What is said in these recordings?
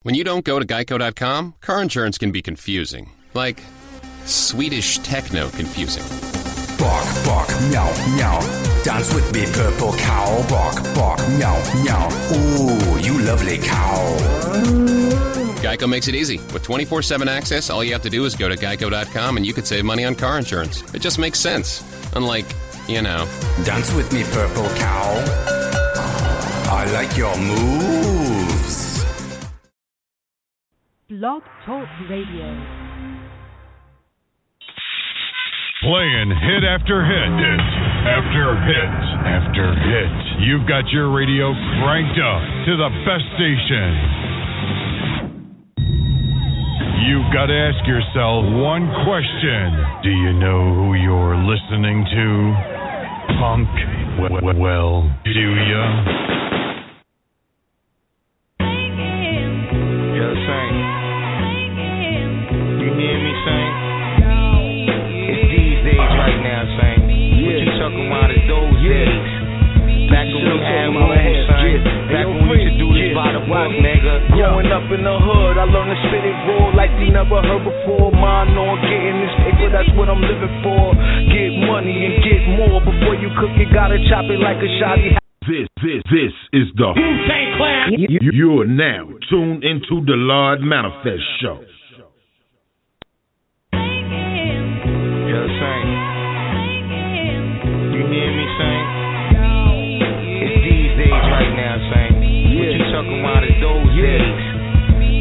When you don't go to Geico.com, car insurance can be confusing. Like Swedish techno confusing. Bark, bark, meow, meow. Dance with me, purple cow. Bark, bark, meow, meow. Ooh, you lovely cow. Geico makes it easy. With 24/7 access, all you have to do is go to Geico.com and you could save money on car insurance. It just makes sense. Unlike, you know. Dance with me, purple cow. I like your moves. Blog Talk Radio. Playing hit after hit, after hit, after hit. You've got your radio cranked up to the best station. You've got to ask yourself one question. Do you know who you're listening to? Punk? Well, do ya? Yo, Saint. You hear me, Saint? It's these days right now, Saint. What you talking about is those days. Back when we had moves, Saint. Back when we used to do this by the book, nigga. Growing up in the hood, I learned to spit it raw like you never heard before. Mind on getting this paper, that's what I'm living for. Get money and get more. Before you cook it, gotta chop it like a shoddy. This is the Wu-Tang Clan. You are now tuned into the Lodd Manafess Show. Yo, Saint. You hear me, Saint? It's these days right now, Saint. What you talking about is those days.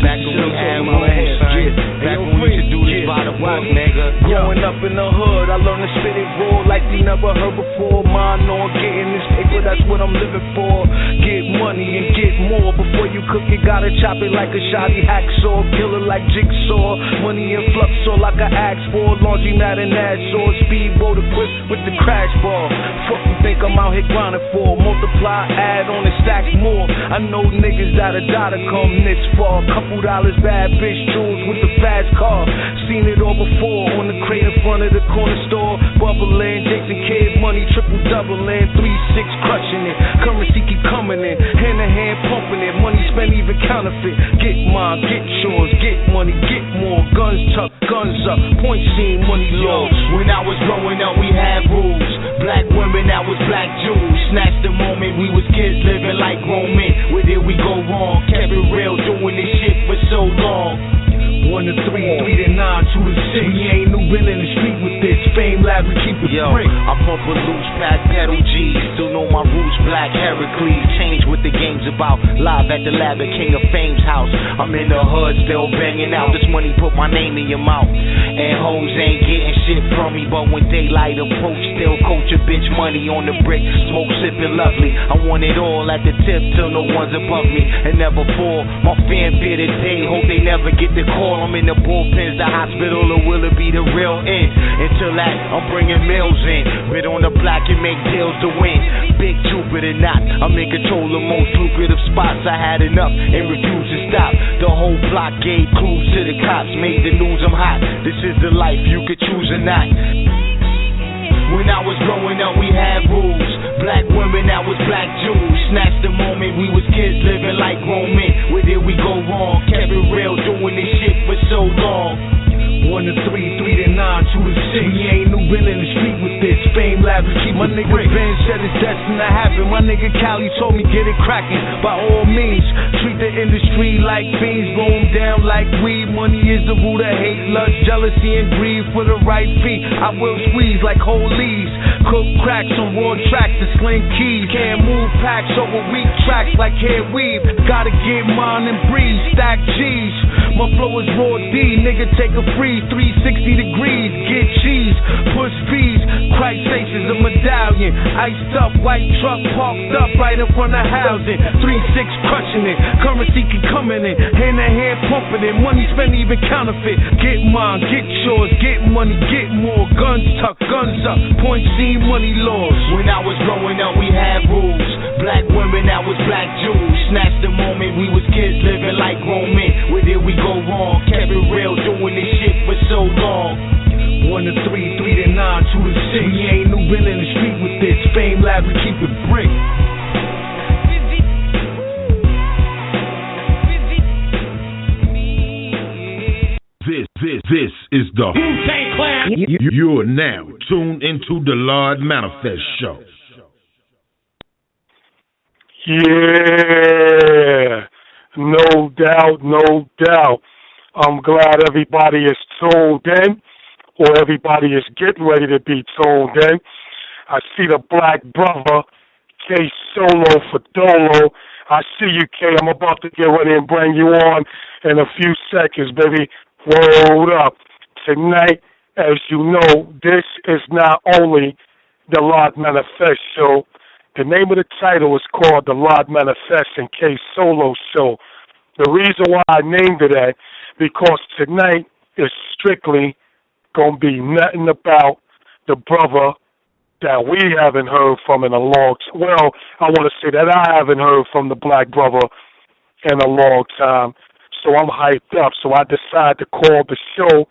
Back when we had moves, Saint. Back when we used to do this by the book, nigga. Growing up in the hood, I learned to spit it raw like you never heard before. Mind on getting this paper, that's what I'm living for. Get money and get more. Before you cook it, gotta chop it like a shoddy hacksaw. Kill it like jigsaw. Money in flux, all I can ask for. Laundromat and Nassau. Speedboat equipped with the crash ball. Fuck you think I'm out here grinding for? Multiply, add on and stack more. I know niggas that'll die to come this far. Couple dollars, bad bitch jewels with the fast car. Seen it all before on the crate in front of the corner store. Bubbling, Jason Kidd money, triple doubling. 3-6 crushing it. Currency keep coming in. Hand to hand pumping it. Money spent even counterfeit. Get mine, get yours, get money, get more. Guns tuck, guns up. Point scene, money low. When I was growing up, we had rules. Black women, that was black Jews. Snatched the moment, we was kids living like grown men. Where did we go wrong? Kept it real, doing this shit for so long. 1 to 3, 3 to 9, 2 to 6. We ain't new been in the street with this. Fame lab, we keep it Yo, brick. I pump a loose pack, pedal G's. Still know my roots, black Heracles. Change what the game's about. Live at the lab at King of Fame's house. I'm in the hood, still banging out. This money put my name in your mouth. And hoes ain't getting shit from me. But when daylight approach, still coach a bitch money on the brick. Smoke sipping lovely. I want it all at the tip till no one's above me. And never fall. My fan fear today. Hope they never get the call. I'm in the bullpens, the hospital, or will it be the real end? Until that, I'm bringing meals in. Bid on the block and make deals to win. Big Jupiter not. I'm in control of most lucrative spots. I had enough and refused to stop. The whole block gave clues to the cops. Made the news I'm hot. This is the life, you could choose or not. When I was growing up, we had rules. Black women, that was black Jews. Snatched the moment, we was kids living like grown men. Where did we go wrong? Kept it real, doing this shit for so long. 1 to 3, 3 to 9, 2 to 6. We ain't new been in the street with this. Fame lab, we keep my nigga Ben said it's destined to happen. My nigga Cali told me get it cracking. By all means, treat the industry like fiends. Blow them down like weed. Money is the root of hate, lust, jealousy, and greed. For the right fee, I will squeeze like whole leaves. Cook cracks on raw tracks to sling keys. Can't move packs over weak tracks like hair weave. Gotta get mine and breathe. Stack G's. My flow is raw D. Nigga take a free 360 degrees. Get cheese. Push V's. Christ faces a medallion. Iced up white truck parked up right in front of housing. 3-6 crushing it. Currency keep coming in. Hand to hand pumping it. Money spent even counterfeit. Get mine. Get yours. Get money. Get more. Guns tuck. Guns up. Point C. Money laws. When I was growing up, we had rules. Black women, that was black Jews. Snatched the moment, we was kids living like grown men. Where did we go wrong? Kept it real, doing this shit for so long. 1 to 3, 3 to 9, 2 to 6. We ain't new been in the street with this. Fame lab, we keep it brick. This is the Wu-Tang Clan. You're now tuned into the Lodd Manafess Show. Yeah, no doubt, no doubt. I'm glad everybody is tuned in, or everybody is getting ready to be tuned in. I see the black brother, K Solo for Dolo. I see you, K. I'm about to get ready and bring you on in a few seconds, baby. Hold up. Tonight, as you know, this is not only the Lodd Manafess Show. The name of the title is called the Lodd Manafess and K Solo Show. The reason why I named it that, because tonight is strictly going to be nothing about the brother that we haven't heard from in a long time. Well, I want to say that I haven't heard from the black brother in a long time. So I'm hyped up. So I decided to call the show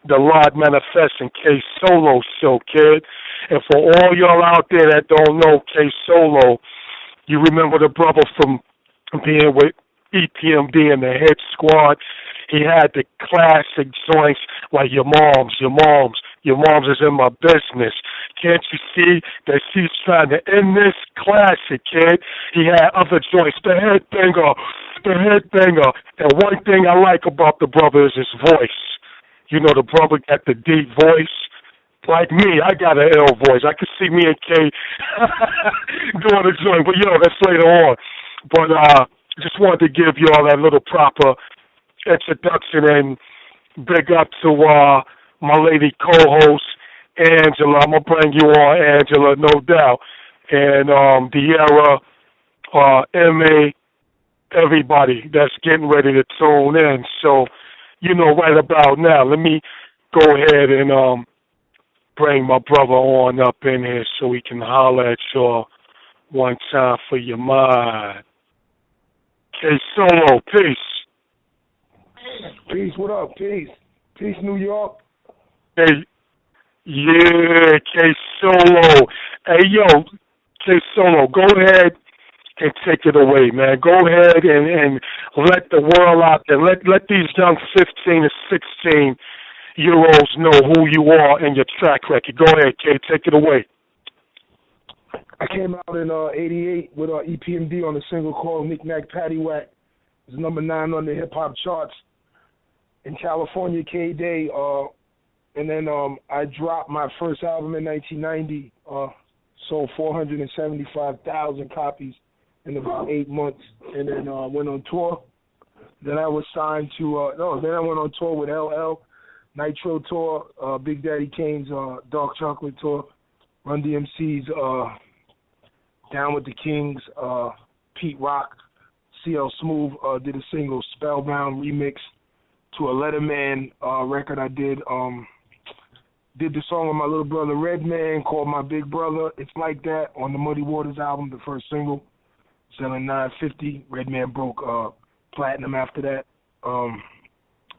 the Lodd Manafess and K Solo Show, kid. And for all y'all out there that don't know K Solo, you remember the brother from being with EPMD and the Hit Squad. He had the classic joints like Your Mom's is in my business. Can't you see that she's trying to end this classic, kid? He had other joints, the headbanger. And one thing I like about the brother is his voice. You know, the brother got the deep voice. Like me, I got an ill voice. I could see me and Kay doing a joint, but that's later on. But just wanted to give y'all that little proper introduction and big up to my lady co-host, Angela. I'm going to bring you on, Angela, no doubt. And De'Ara, M.A., everybody that's getting ready to tune in. So, right about now, let me go ahead and bring my brother on up in here so we can holler at y'all one time for your mind. K Solo, peace. Peace, what up? Peace. Peace, New York. Hey, yeah, K Solo. Hey, yo, K Solo, go ahead and take it away, man. Go ahead and let the world out there, let these young 15 and 16-year-olds know who you are and your track record. Go ahead, K, take it away. I came out in '88 with EPMD on a single called Knick Knack Paddywhack. It was number 9 on the hip-hop charts in California, K-Day. And then I dropped my first album in 1990, sold 475,000 copies in about 8 months, and then went on tour. Then I was signed to, then I went on tour with LL, Nitro Tour, Big Daddy Kane's Dark Chocolate Tour, Run DMC's Down with the Kings, Pete Rock, CL Smooth did a single, Spellbound remix to a Letterman record I did. Did the song with my little brother Redman called My Big Brother. It's Like That on the Muddy Waters album, the first single, selling 950. Redman broke platinum after that.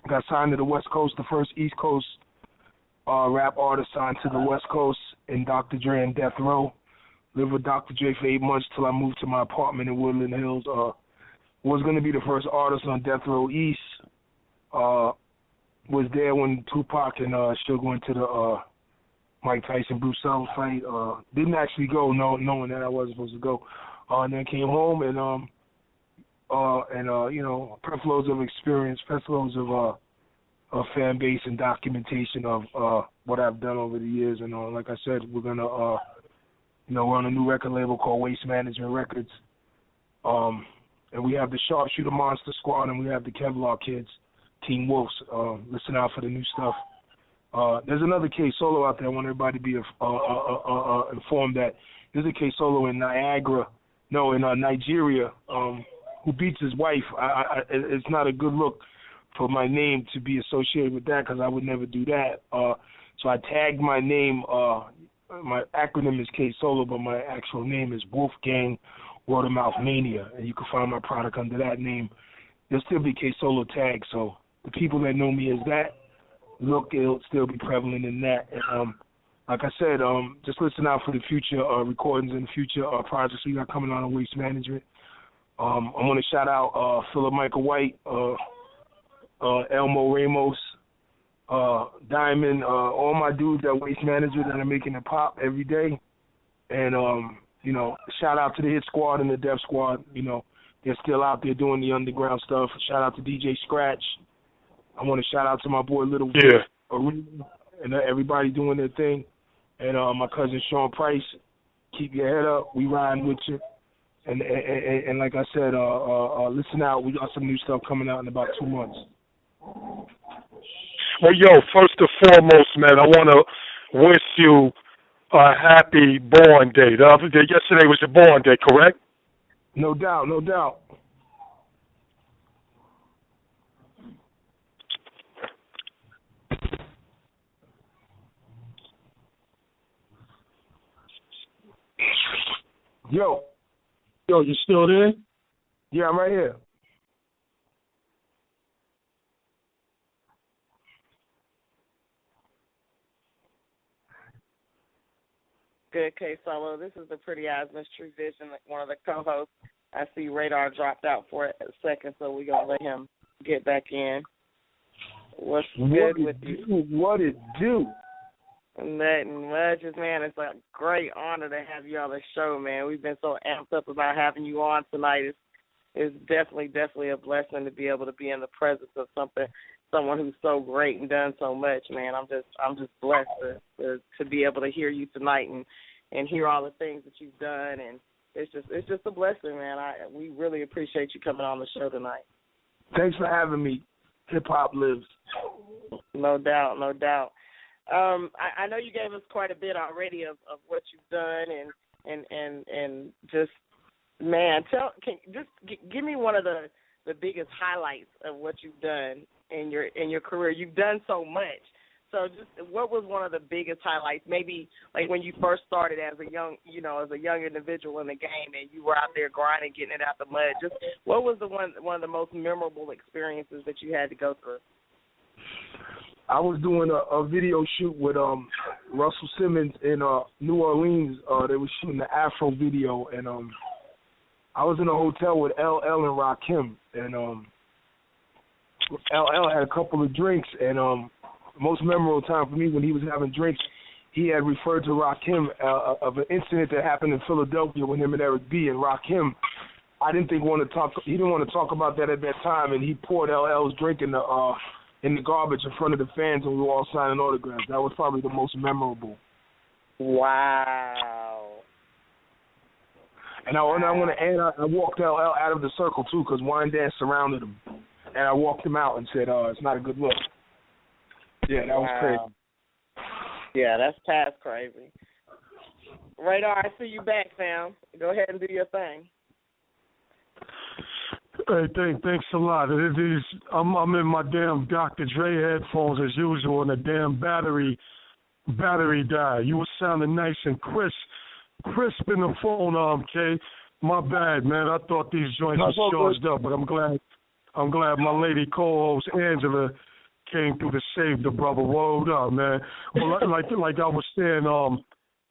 Got signed to the West Coast, the first East Coast rap artist signed to the West Coast in Dr. Dre and Death Row. Lived with Dr. Dre for 8 months till I moved to my apartment in Woodland Hills. Was going to be the first artist on Death Row East. Was there when Tupac and Suge went to the Mike Tyson Bruce Sells fight. Didn't actually go, knowing that I wasn't supposed to go. And then came home and loads of experience, loads of fan base and documentation of what I've done over the years. And like I said, we're gonna we're on a new record label called Waste Management Records. And we have the Sharpshooter Monster Squad and we have the Kevlar Kids, Team Wolves. Listen out for the new stuff. There's another K Solo out there. I want everybody to be informed that there's a K Solo in Nigeria, who beats his wife. It's not a good look for my name to be associated with that because I would never do that. So I tagged my name. My acronym is K Solo, but my actual name is Wolfgang Word of Mouth Mania, and you can find my product under that name. There'll still be K Solo tags, so the people that know me as that, it'll still be prevalent in that. And like I said, just listen out for the future recordings and the future projects we got coming on in Waste Management. I want to shout out Philip Michael White, Elmo Ramos, Diamond, all my dudes at Waste Management that are making it pop every day. And, shout out to the Hit Squad and the Def Squad. They're still out there doing the underground stuff. Shout out to DJ Scratch. I want to shout out to my boy Little Arena and everybody doing their thing. And my cousin Sean Price, keep your head up. We riding with you. And like I said, listen out. We got some new stuff coming out in about 2 months. Well, first and foremost, man, I want to wish you a happy born day. Yesterday was your born day, correct? No doubt, no doubt. Yo, you still there? Yeah, I'm right here. Good, K Solo. This is the Pretty Eyes Miss True Vision, one of the co-hosts. I see Radar dropped out for a second, so we're going to let him get back in. What's good with you? What it do? Nothing much, man. It's a great honor to have you on the show, man. We've been so amped up about having you on tonight. It's definitely a blessing to be able to be in the presence of someone who's so great and done so much, man. I'm just blessed to be able to hear you tonight and hear all the things that you've done, and it's just a blessing, man. We really appreciate you coming on the show tonight. Thanks for having me. Hip hop lives. No doubt, no doubt. I know you gave us quite a bit already of what you've done and just, man, give me one of the biggest highlights of what you've done in your career. You've done so much. So just what was one of the biggest highlights? Maybe like when you first started as a young individual in the game and you were out there grinding, getting it out the mud. Just what was one of the most memorable experiences that you had to go through? I was doing a video shoot with Russell Simmons in New Orleans. They were shooting the Afro video, and I was in a hotel with LL and Rakim, and LL had a couple of drinks, and most memorable time for me when he was having drinks, he had referred to Rakim of an incident that happened in Philadelphia with him and Eric B. And Rakim, he didn't want to talk about that at that time, and he poured LL's drink in the garbage in front of the fans, and we were all signing autographs. That was probably the most memorable. Wow. And I want to add, I walked LL out of the circle, too, because Wine Dad surrounded him. And I walked him out and said, it's not a good look. Yeah, that was crazy. Yeah, that's past crazy. Radar, I see you back, fam. Go ahead and do your thing. Hey, thanks a lot. I'm in my damn Dr. Dre headphones as usual, and the damn battery died. You were sounding nice and crisp in the phone, K. My bad, man. I thought these joints were charged up, but I'm glad my lady co-host Angela came through to save the brother. Word up, man. Well, like I was saying,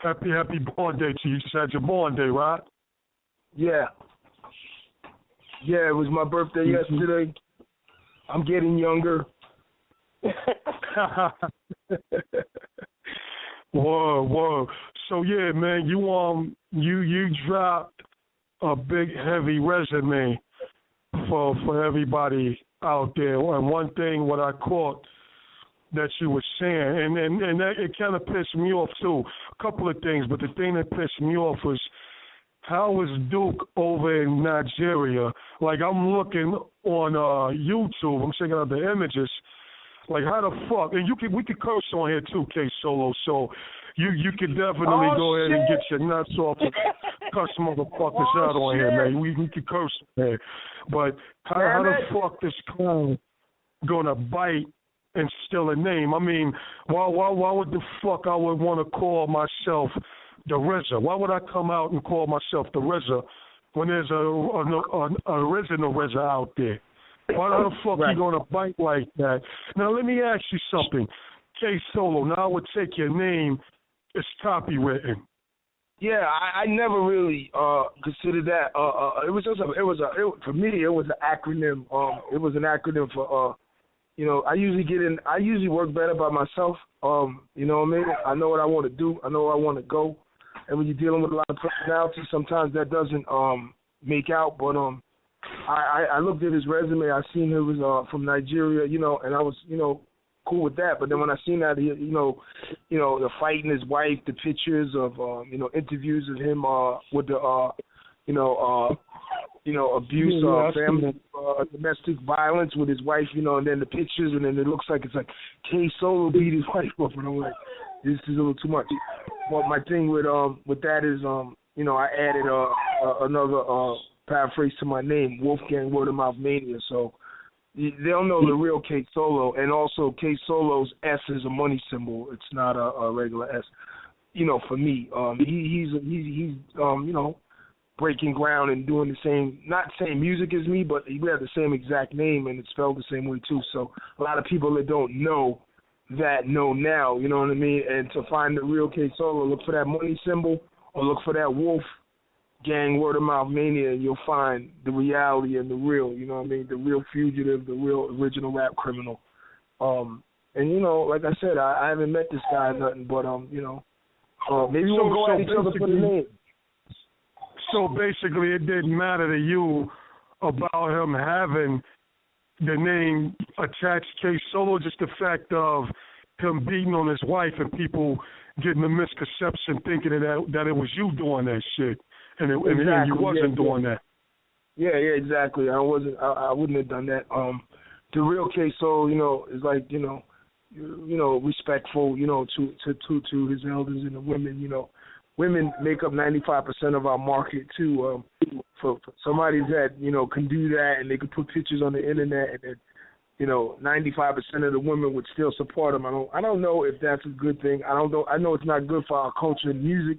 happy born day to you. You just had your born day, right? Yeah. Yeah, it was my birthday yesterday. I'm getting younger. Whoa. So yeah, man, you dropped a big heavy resume for everybody out there. And one thing what I caught that you were saying, and that, it kind of pissed me off too. A couple of things, but the thing that pissed me off was how was Duke over in Nigeria? Like, I'm looking on YouTube, I'm checking out the images. Like, how the fuck? And we could curse on here too, K Solo. So you could definitely go ahead and get your nuts off and cuss motherfuckers out on here, man. We could curse on here. But how the fuck this clown gonna bite and steal a name? I mean, why would the fuck I would want to call myself the RZA? Why would I come out and call myself the RZA when there's an original RZA out there? Why the fuck you gonna bite like that? Now let me ask you something, K Solo. Now I would take your name. It's copywritten. Yeah, I never really considered that. For me it was an acronym. It was an acronym for I usually work better by myself. You know what I mean? I know what I want to do. I know where I want to go. And when you're dealing with a lot of personalities, sometimes that doesn't make out. But I looked at his resume. I seen he was from Nigeria, and I was, cool with that. But then when I seen that, the fighting his wife, the pictures of, interviews of him with the, abuse, family, domestic violence with his wife, and then the pictures, and then it looks like it's like K Solo beat his wife up, and I'm like, this is a little too much. But my thing with that is, I added another paraphrase to my name, Wolfgang Word of Mouth Mania. So they'll know the real K Solo, and also K Solo's S is a money symbol. It's not a regular S. For me, he's breaking ground and doing the same, not same music as me, but we have the same exact name and it's spelled the same way too. So a lot of people that don't know that know now, you know what I mean? And to find the real K Solo, look for that money symbol or look for that Wolf Gang Word of Mouth Mania, and you'll find the reality and the real, you know what I mean? The real fugitive, the real original rap criminal. And like I said, I haven't met this guy or nothing, but maybe we'll go at each other for the name. So basically, it didn't matter to you about him having the name attached K Solo, just the fact of him beating on his wife and people getting the misconception thinking that it was you doing that shit, and you wasn't doing that. Yeah, exactly. I wouldn't have done that. The real K Solo, is like respectful, to his elders and the women, Women make up 95% of our market too. For somebody that can do that, and they can put pictures on the internet, and then 95% of the women would still support them. I don't know if that's a good thing. I know it's not good for our culture and music,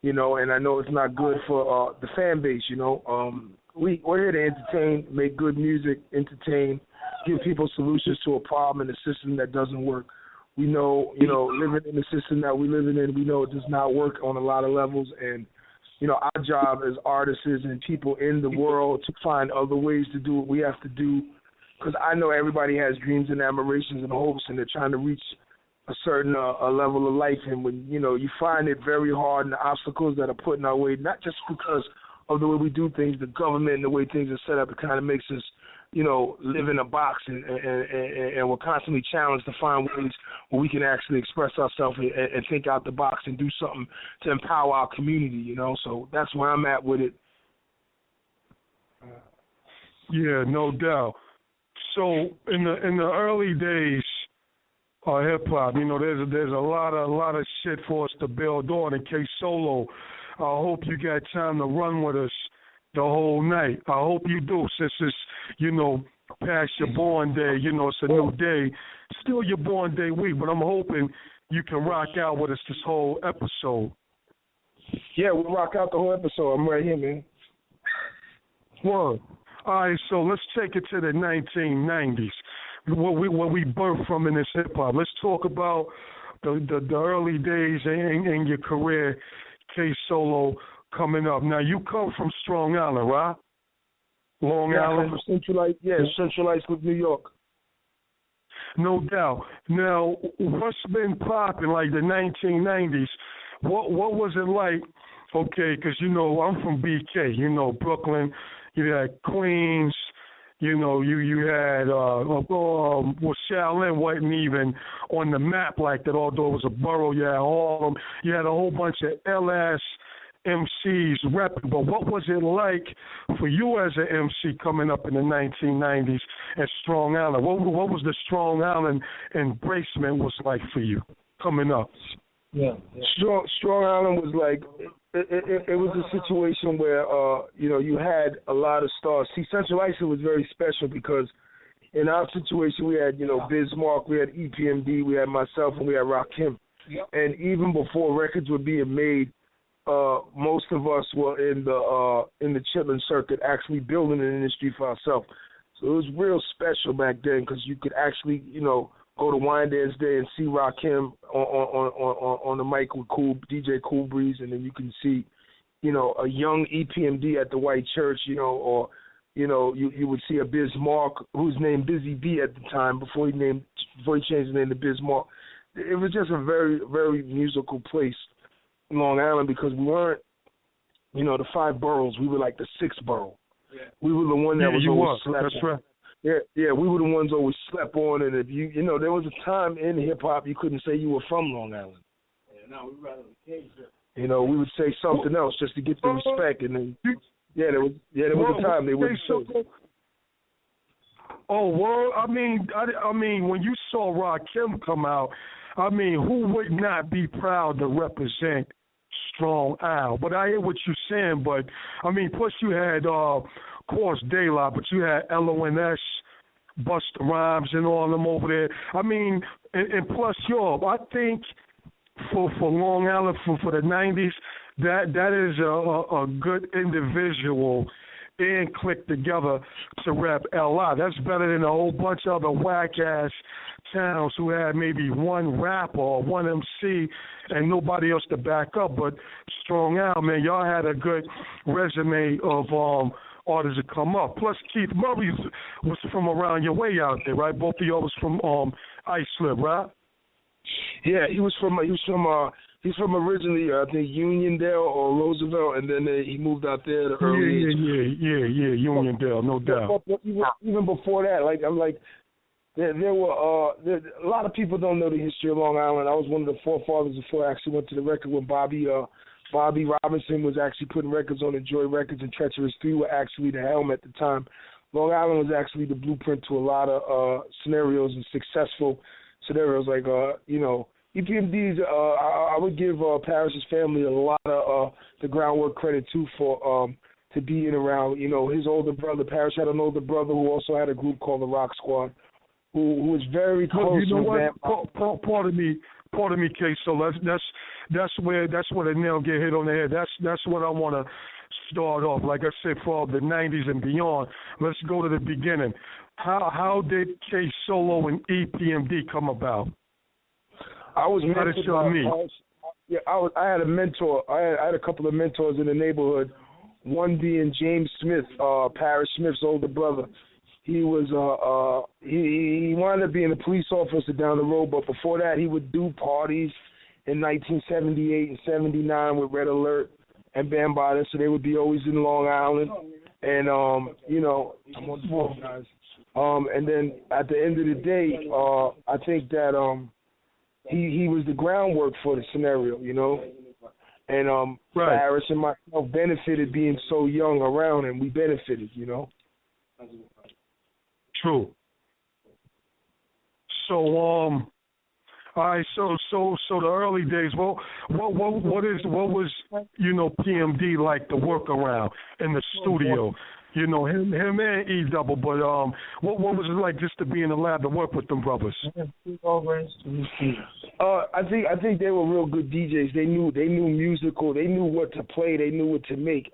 and I know it's not good for the fan base. We're here to entertain, make good music, entertain, give people solutions to a problem in a system that doesn't work. We know, living in the system that we're living in, we know it does not work on a lot of levels. And, our job as artists and people in the world to find other ways to do what we have to do. Because I know everybody has dreams and admirations and hopes, and they're trying to reach a certain a level of life. And when, you find it very hard, and the obstacles that are put in our way, not just because of the way we do things, the government and the way things are set up, it kind of makes us, live in a box, and we're constantly challenged to find ways where we can actually express ourselves and think out the box and do something to empower our community, So that's where I'm at with it. Yeah, no doubt. So in the early days of hip hop, there's a lot of shit for us to build on. In K Solo, I hope you got time to run with us the whole night. I hope you do, since it's, past your born day, it's a new day. Still your born day week, but I'm hoping you can rock out with us this whole episode. Yeah, we'll rock out the whole episode. I'm right here, man. One. All right, so let's take it to the 1990s, what we birthed from in this hip-hop. Let's talk about the early days in your career, K Solo, coming up. Now, you come from Strong Island, right? Long Island? Central Islip, New York. No doubt. Now, what's been popping, like the 1990s, what was it like? Okay, because, I'm from BK, Brooklyn. You had Queens, you had, Shaolin wasn't even on the map like that, although it was a borough. You had Harlem. You had a whole bunch of LS MCs repping. But what was it like for you as an MC coming up in the 1990s at Strong Island? What was the Strong Island embracement was like for you coming up? Yeah. Strong Island was like, it was a situation where, you had a lot of stars. See, Central Islip was very special because in our situation we had, Bismarck, we had EPMD, we had myself, and we had Rakim. Yep. And even before records were being made, most of us were in the chitlin circuit, actually building an industry for ourselves. So it was real special back then because you could actually, go to Wine Dance Day and see Rakim on the mic with DJ Cool Breeze, and then you can see, a young EPMD at the White Church, or you know, you would see a Bismarck who's named Busy B at the time before he changed his name to Bismarck. It was just a very, very musical place, Long Island, because we weren't, you know, the 5 boroughs. We were like the 6th borough. Yeah. We were the one that was always slept on. That's right. Yeah, we were the ones always slept on, and if you know, there was a time in hip hop you couldn't say you were from Long Island. Yeah, no, we were rather the case. You know, we would say something else just to get the respect, and then there was a time they would say. Oh well, I mean, when you saw Rakim come out, I mean, who would not be proud to represent Strong Al? But I hear what you're saying. But I mean, plus you had, of course, da-lodd, but you had LONS, Busta Rhymes, and all of them over there. I mean, and plus I think for Long Island for the '90s, that is a good individual and click together to rep LI. That's better than a whole bunch of other whack-ass towns who had maybe one rapper or one MC and nobody else to back up. But Strong Al, man, y'all had a good resume of artists that come up. Plus, Keith Murray was from around your way out there, right? Both of y'all was from Islip, right? Yeah, he's from originally, I think, Uniondale or Roosevelt, and then he moved out there at the early age. Yeah, Uniondale, no doubt. But even before that, there were a lot of people don't know the history of Long Island. I was one of the forefathers before I actually went to the record when Bobby Robinson was actually putting records on Enjoy Records, and Treacherous 3 were actually the helm at the time. Long Island was actually the blueprint to a lot of scenarios and successful scenarios, like, you know, EPMD's, I would give Parrish's family a lot of the groundwork credit, too, for to being around. You know, his older brother, Parrish had an older brother who also had a group called the Rock Squad, who was very close. You know what? Pardon me, K. So that's where the nail get hit on the head. That's what I want to start off. Like I said, for the '90s and beyond. Let's go to the beginning. How did K Solo and EPMD come about? I was mentored. I had a mentor. I had a couple of mentors in the neighborhood. One being James Smith, Parrish Smith's older brother. He was he wound up being a police officer down the road, but before that, he would do parties in 1978 and '79 with Red Alert and Bambaataa, so they would be always in Long Island. And you know, I'm on the phone, guys. And then at the end of the day, I think that he was the groundwork for the scenario, you know. And right. Parrish and myself benefited being so young around, and we benefited, you know. True. So all right, so the early days. Well, what was you know, PMD like to work around in the studio? You know, him and E Double, but what was it like just to be in the lab to work with them brothers? I think they were real good DJs. They knew musical. They knew what to play. They knew what to make.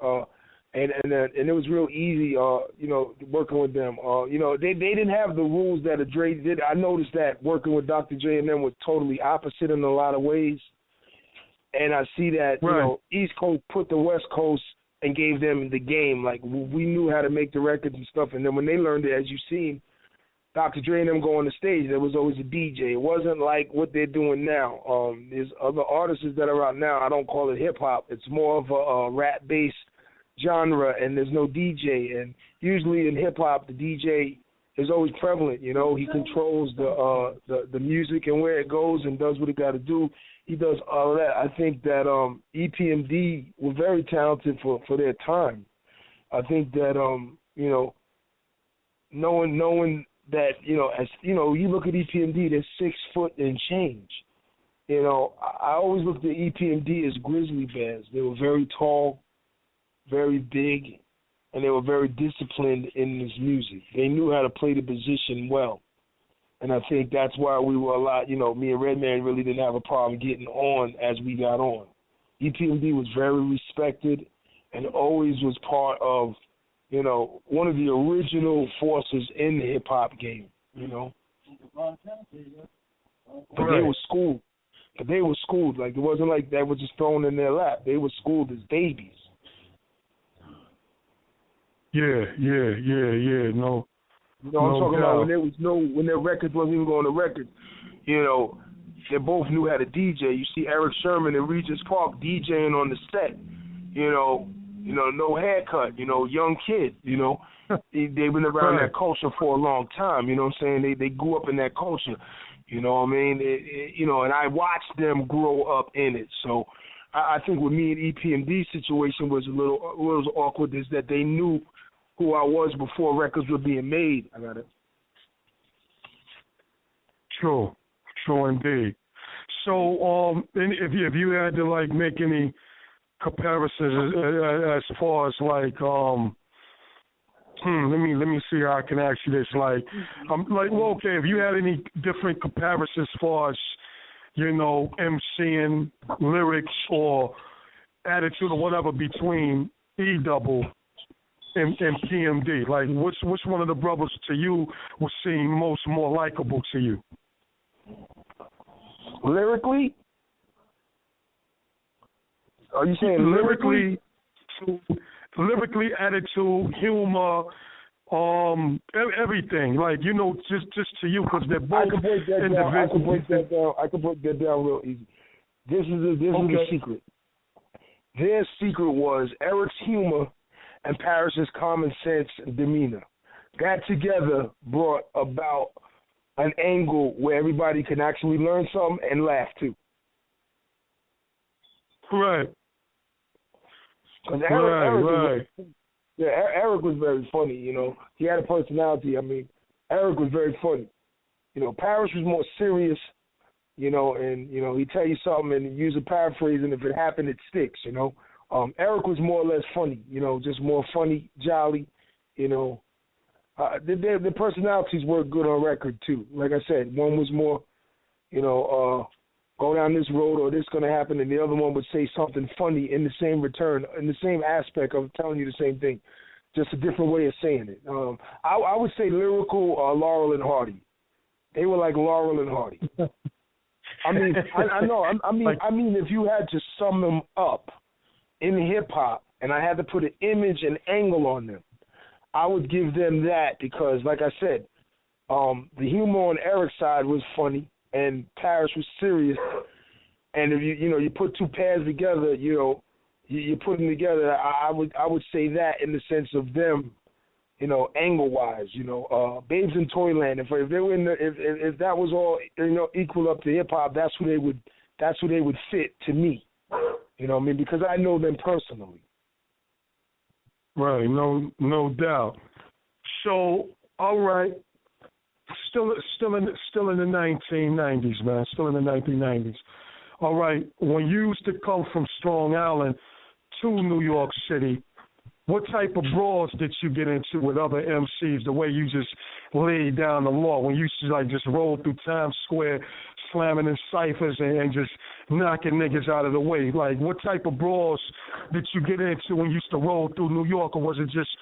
And it was real easy. You know, working with them. You know, they didn't have the rules that a Dre did. I noticed that working with Dr. Dre and them was totally opposite in a lot of ways. And I see that you know, East Coast put the West Coast and gave them the game. Like, we knew how to make the records and stuff. And then when they learned it, as you've seen, Dr. Dre and them go on the stage, there was always a DJ. It wasn't like what they're doing now. There's other artists that are out now. I don't call it hip-hop. It's more of a rap-based genre, and there's no DJ. And usually in hip-hop, the DJ is always prevalent. You know, he controls the music and where it goes and does what it got to do. He does all of that. I think that EPMD were very talented for their time. I think that you know, knowing that, you know, as you know, you look at EPMD, they're 6 foot and change. You know, I always looked at EPMD as grizzly bears. They were very tall, very big, and they were very disciplined in this music. They knew how to play the position well. And I think that's why we were a lot, you know, me and Redman really didn't have a problem getting on as we got on. EPMD was very respected and always was part of, you know, one of the original forces in the hip-hop game, you know. But they were schooled. Like, it wasn't like that was just thrown in their lap. They were schooled as babies. Yeah. No. You know what I'm talking about? When their records wasn't even going to record, you know, they both knew how to DJ. You see Eric Sherman and Regis Park DJing on the set. You know, no haircut. You know, young kid. You know, they've been around that culture for a long time. You know what I'm saying? They grew up in that culture. You know what I mean? You know, and I watched them grow up in it. So I think with me and EPMD situation was a little awkward, is that they knew who I was before records were being made. I got it. True indeed. So, if you had to like make any comparisons as far as like, let me see how I can ask you this. Like, okay, if you had any different comparisons as far as, you know, MCing, lyrics, or attitude or whatever between E-Double and PMD, like which one of the brothers to you would seem more likable to you? Lyrically? Are you saying lyrically? Lyrically, attitude, humor, everything. Like, you know, just to you, because they're both individuals. I can break that down real easy. This is the secret. Their secret was Eric's humor and Parrish's common sense and demeanor. That together brought about an angle where everybody can actually learn something and laugh too. Right. Eric was very funny, you know. He had a personality. I mean, Eric was very funny. You know, Parrish was more serious, you know, and, you know, he'd tell you something and use a paraphrase, and if it happened, it sticks, you know. Eric was more or less funny, you know, just more funny, jolly, you know. The personalities work good on record, too. Like I said, one was more, you know, go down this road or this going to happen, and the other one would say something funny in the same return, in the same aspect of telling you the same thing, just a different way of saying it. I would say lyrical Laurel and Hardy. They were like Laurel and Hardy. I mean, I know. I mean, if you had to sum them up in hip-hop and I had to put an image and angle on them, I would give them that because, like I said, the humor on Eric's side was funny and Parrish was serious. And if you put two paths together, you know, you put them together. I would say that in the sense of them, you know, angle wise, you know, Babes in Toyland. If they were if that was all, you know, equal up to hip hop, that's who they would fit to me. You know what I mean? Because I know them personally. Right, no doubt. So, all right, still in the 1990s, man. Still in the 1990s. All right, when you used to come from Strong Island to New York City, what type of brawls did you get into with other MCs? The way you just laid down the law when you used to like just roll through Times Square, slamming in ciphers and just knocking niggas out of the way. Like, what type of brawls did you get into when you used to roll through New York, or was it just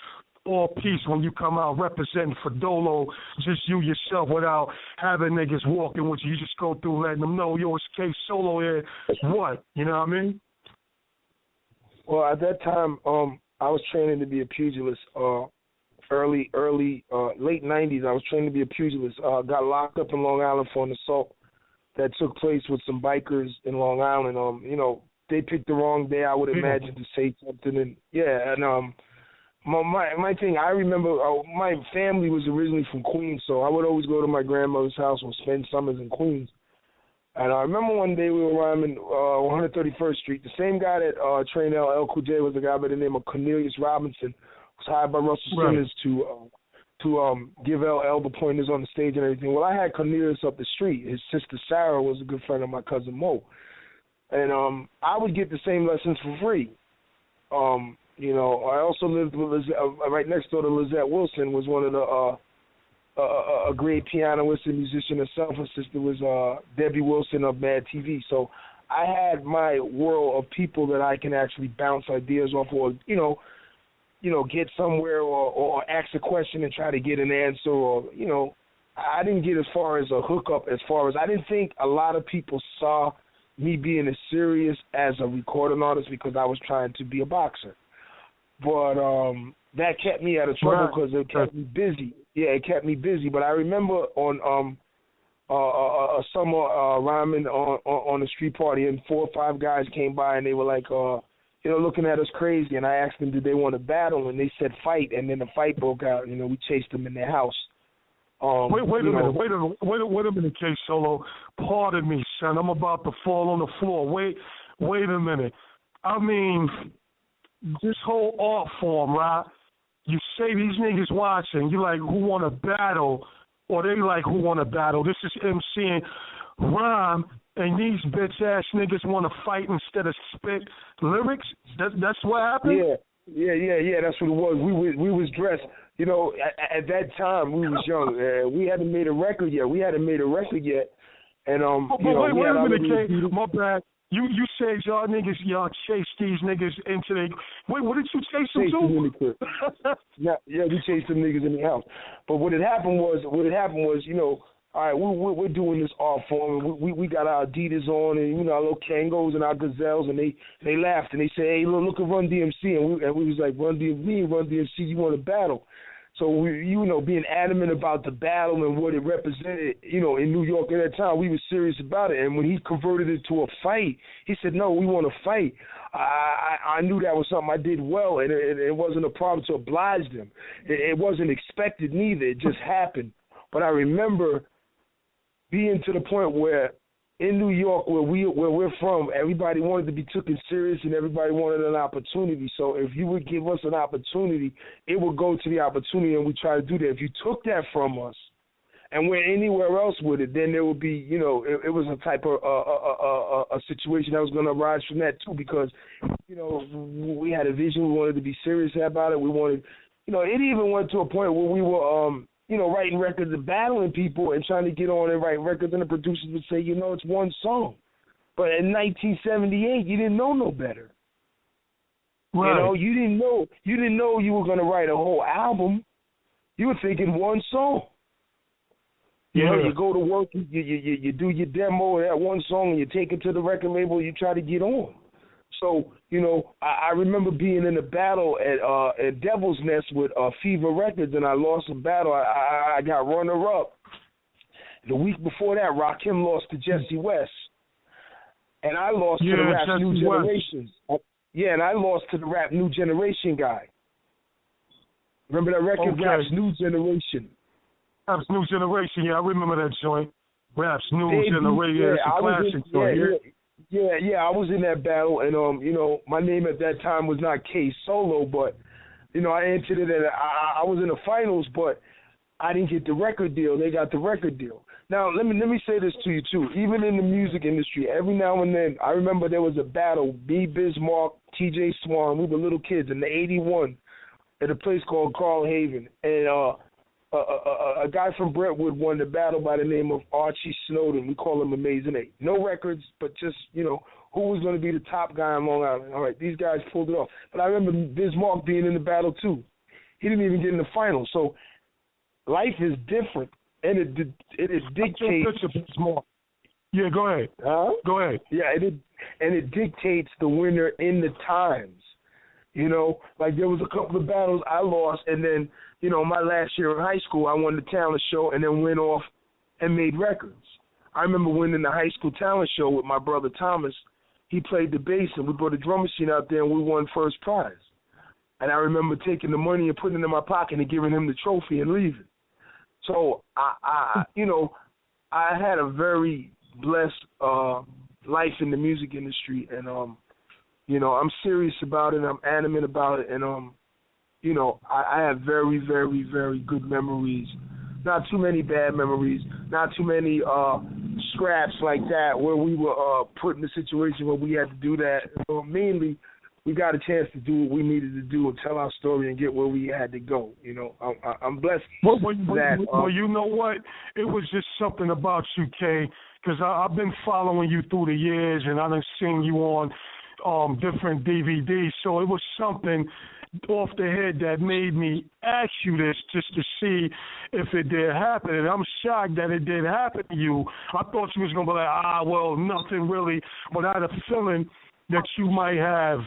all peace when you come out representing for Dolo, just you yourself without having niggas walking with you? You just go through letting them know, yo, it's K Solo here. What? You know what I mean? Well, at that time, I was training to be a pugilist. Late 90s, I was training to be a pugilist. Got locked up in Long Island for an assault that took place with some bikers in Long Island. You know, they picked the wrong day, I would imagine, to say something. And yeah, and my thing, I remember my family was originally from Queens, so I would always go to my grandmother's house or spend summers in Queens. And I remember one day we were rhyming 131st Street. The same guy that trained LL Cool J was a guy by the name of Cornelius Robinson. Was hired by Russell Simmons to give LL the pointers on the stage and everything. Well, I had Cornelius up the street. His sister Sarah was a good friend of my cousin Mo. And I would get the same lessons for free. You know, I also lived with right next door to Lizette Wilson, was one of the a great pianist and musician herself. Her sister was Debbie Wilson of Mad TV. So I had my world of people that I can actually bounce ideas off, or get somewhere or ask a question and try to get an answer, or I didn't get as far as a hookup. As far as I didn't think a lot of people saw me being as serious as a recording artist because I was trying to be a boxer. But that kept me out of trouble because it kept me busy. Yeah, it kept me busy. But I remember on a summer rhyming on the street party, and 4 or 5 guys came by, and they were like, looking at us crazy. And I asked them, did they want to battle? And they said fight. And then the fight broke out. We chased them in their house. Wait a minute, K Solo. Pardon me, son. I'm about to fall on the floor. Wait a minute. I mean, this whole art form, right? You say these niggas watching, you like, who want to battle, or they like, who want to battle. This is MCing rhyme, and these bitch-ass niggas want to fight instead of spit lyrics? That's what happened? Yeah, that's what it was. We was dressed, at that time, we was young. We hadn't made a record yet. And, wait a minute, K, my bad. You said y'all chase these niggas into the... Wait, what did you chase them to? Yeah, we chased them niggas in the house. But what had happened was, all right, we're doing this art form. We got our Adidas on and, our little Kangos and our Gazelles, and they laughed and they said, hey, look at Run DMC. And we was like, Run DMC, you want to battle? So, being adamant about the battle and what it represented, in New York at that time, we were serious about it. And when he converted it to a fight, he said, no, we want to fight. I knew that was something I did well, and it wasn't a problem to oblige them. It wasn't expected neither. It just happened. But I remember being to the point where in New York, where we're from, everybody wanted to be taken serious and everybody wanted an opportunity. So if you would give us an opportunity, it would go to the opportunity, and we try to do that. If you took that from us and went anywhere else with it, then there would be, it was a type of a situation that was going to arise from that too, because, we had a vision. We wanted to be serious about it. We wanted, it even went to a point where we were, writing records and battling people and trying to get on and write records, and the producers would say, it's one song. But in 1978, you didn't know no better. Right. You didn't know you were going to write a whole album. You were thinking one song. You go to work, you do your demo of that one song, and you take it to the record label, and you try to get on. So, I remember being in a battle at Devil's Nest with Fever Records, and I lost a battle. I got runner-up. The week before that, Rakim lost to Jesse West, and I lost to the Rap New Generation. And I lost to the Rap New Generation guy. Remember that record, Rap's New Generation? Rap's New Generation, yeah, I remember that joint. Rap's New Generation, it's a classic joint. Yeah, I was in that battle, and my name at that time was not K Solo, but I entered it, and I was in the finals, but I didn't get the record deal. They got the record deal. Now let me say this to you too. Even in the music industry, every now and then, I remember there was a battle. B. Bismarck, T.J. Swan. We were little kids in the '81 at a place called Carl Haven, and a guy from Brentwood won the battle by the name of Archie Snowden. We call him Amazing 8. No records, but just, who was going to be the top guy on Long Island. All right, these guys pulled it off. But I remember Bismarck being in the battle, too. He didn't even get in the final. So life is different, and it dictates. Yeah, go ahead. Go ahead. Yeah, it dictates the winner in the times. Like there was a couple of battles I lost, and then, my last year in high school, I won the talent show and then went off and made records. I remember winning the high school talent show with my brother Thomas. He played the bass, and we brought a drum machine out there, and we won first prize. And I remember taking the money and putting it in my pocket and giving him the trophy and leaving. So, I had a very blessed life in the music industry, and I'm serious about it. I'm adamant about it, and I have very, very, very good memories. Not too many bad memories. Not too many scraps like that where we were put in a situation where we had to do that. Mainly, we got a chance to do what we needed to do and tell our story and get where we had to go. I'm blessed. Well, you know what? It was just something about you, Kay, because I've been following you through the years, and I've seen you on different DVDs, so it was something off the head that made me ask you this just to see if it did happen, and I'm shocked that it did happen to you. I thought you was going to be like, well, nothing really, but I had a feeling that you might have,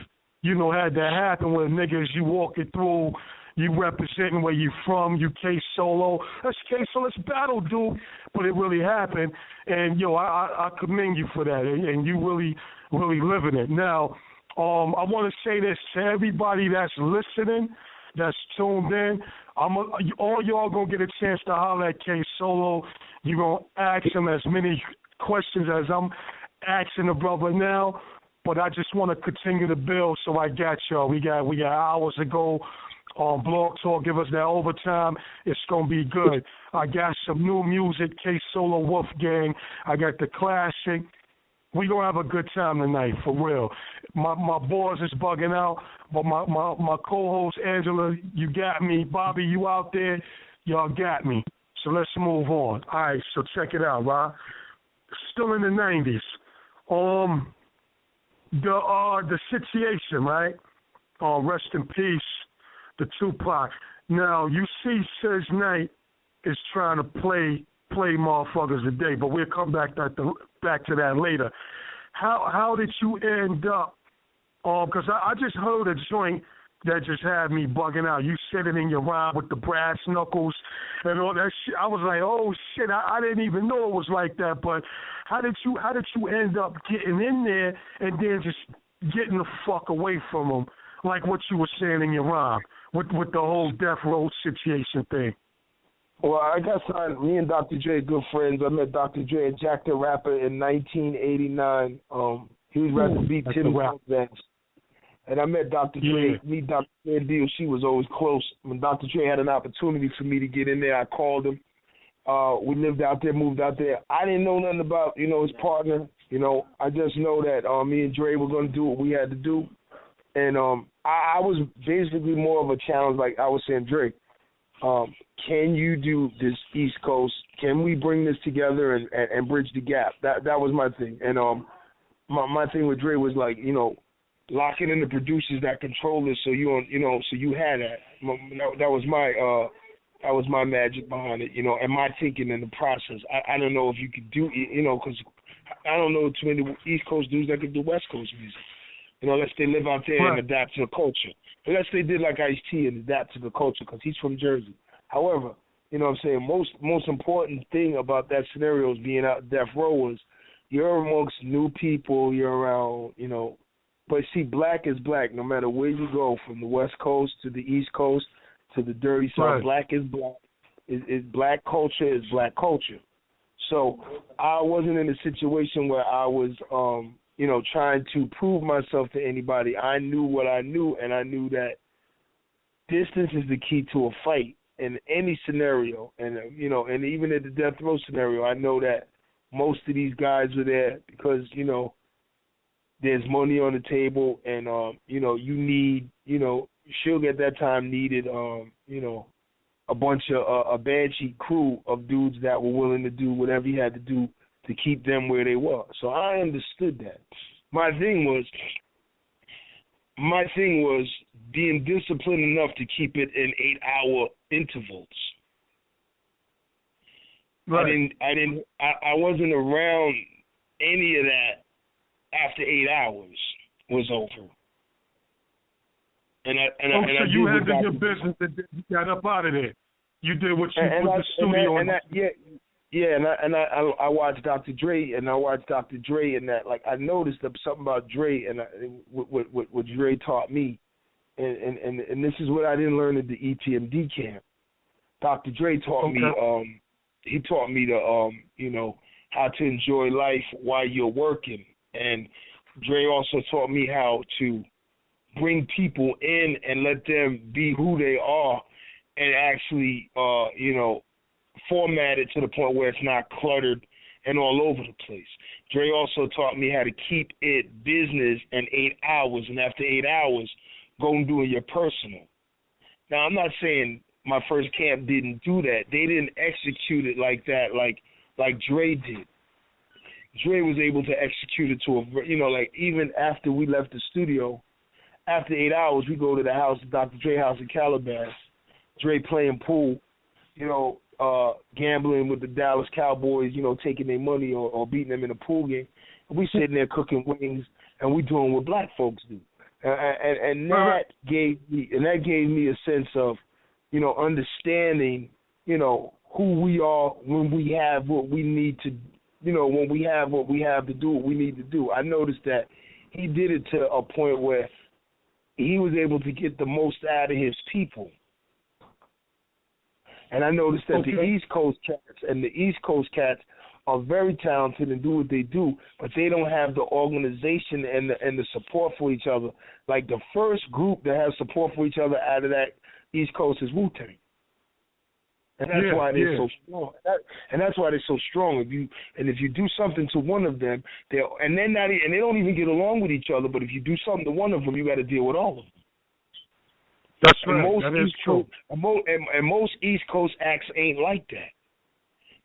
had that happen with niggas you walking through, You representing where you from. You K-Solo. That's K-Solo. It's battle, dude. But it really happened. And, I commend you for that. And you really, really living it. Now, I want to say this to everybody that's listening, that's tuned in. All y'all going to get a chance to holler at K-Solo. You're going to ask him as many questions as I'm asking the brother now. But I just want to continue to build, so I got y'all. We got hours to go on Blog Talk. Give us that overtime. It's going to be good. I got some new music, K-Solo Wolfgang. I got the classic. We going to have a good time tonight, for real. My boys is bugging out, but my co-host, Angela, you got me. Bobby, you out there, y'all got me. So let's move on. All right, so check it out, right? Still in the 90s. The situation, right? Rest in peace, the Tupac. Now, you see Sis Knight is trying to play motherfuckers today, but we'll come back to that later. How did you end up? Because I just heard a joint that just had me bugging out. You sitting in your rhyme with the brass knuckles and all that shit. I was like, oh shit, I didn't even know it was like that. But how did you end up getting in there and then just getting the fuck away from them, like what you were saying in your rhyme with the whole Death Row situation thing? Well, I got signed. Me and Dr. Dre, good friends. I met Dr. Dre and Jack the Rapper in 1989. He was ready to beat Tim Vance. And I met Dr. Dre. Me, Dr. Dre and DOC was always close. When Dr. Dre had an opportunity for me to get in there, I called him. We lived out there, moved out there. I didn't know nothing about, his partner. I just know that me and Dre were going to do what we had to do. And I was basically more of a challenge, like I was saying, Dre. Can you do this East Coast? Can we bring this together and bridge the gap? That was my thing. And my thing with Dre was like, locking in the producers that control this, so you had that. That was my magic behind it, and my thinking in the process. I don't know if you could do, because I don't know too many East Coast dudes that could do West Coast music. Unless they live out there and adapt to the culture. Unless they did like Ice-T and adapt to the culture, because he's from Jersey. However, what I'm saying, most important thing about that scenario is being out Death Row was you're amongst new people, you're around, But see, black is black no matter where you go, from the West Coast to the East Coast to the dirty South. Right. Black is black. Black culture is black culture. So I wasn't in a situation where I was, trying to prove myself to anybody. I knew what I knew, and I knew that distance is the key to a fight in any scenario. And, and even in the Death Row scenario, I know that most of these guys are there because, there's money on the table, and you need, Suge at that time needed, a bunch of a bad sheet crew of dudes that were willing to do whatever he had to do to keep them where they were. So I understood that. My thing was being disciplined enough to keep it in 8-hour intervals. Right. I wasn't around any of that after 8 hours was over. So you handled your business and you got up out of there. You did what you put the studio on. I watched Dr. Dre, and that, like, I noticed something about Dre and what Dre taught me, and this is what I didn't learn at the EPMD camp. Dr. Dre taught me, he taught me to, how to enjoy life while you're working. And Dre also taught me how to bring people in and let them be who they are and actually, format it to the point where it's not cluttered and all over the place. Dre also taught me how to keep it business in 8 hours, and after 8 hours, go and do it your personal. Now, I'm not saying my first camp didn't do that. They didn't execute it like that, like Dre did. Dre was able to execute it to even after we left the studio, after 8 hours, we go to the house, Dr. Dre house in Calabasas. Dre playing pool, gambling with the Dallas Cowboys, taking their money or beating them in a pool game. And we sitting there cooking wings, and we doing what black folks do. And that gave me a sense of, understanding, who we are when we have what we need to, when we have what we have to do what we need to do. I noticed that he did it to a point where he was able to get the most out of his people. And I noticed that the East Coast cats are very talented and do what they do, but they don't have the organization and the support for each other. Like the first group that has support for each other out of that East Coast is Wu-Tang. And that's why they're so strong. And that's why they're so strong. If you do something to one of them, they don't even get along with each other. But if you do something to one of them, you got to deal with all of them. That's right. That is true. And most East Coast acts ain't like that.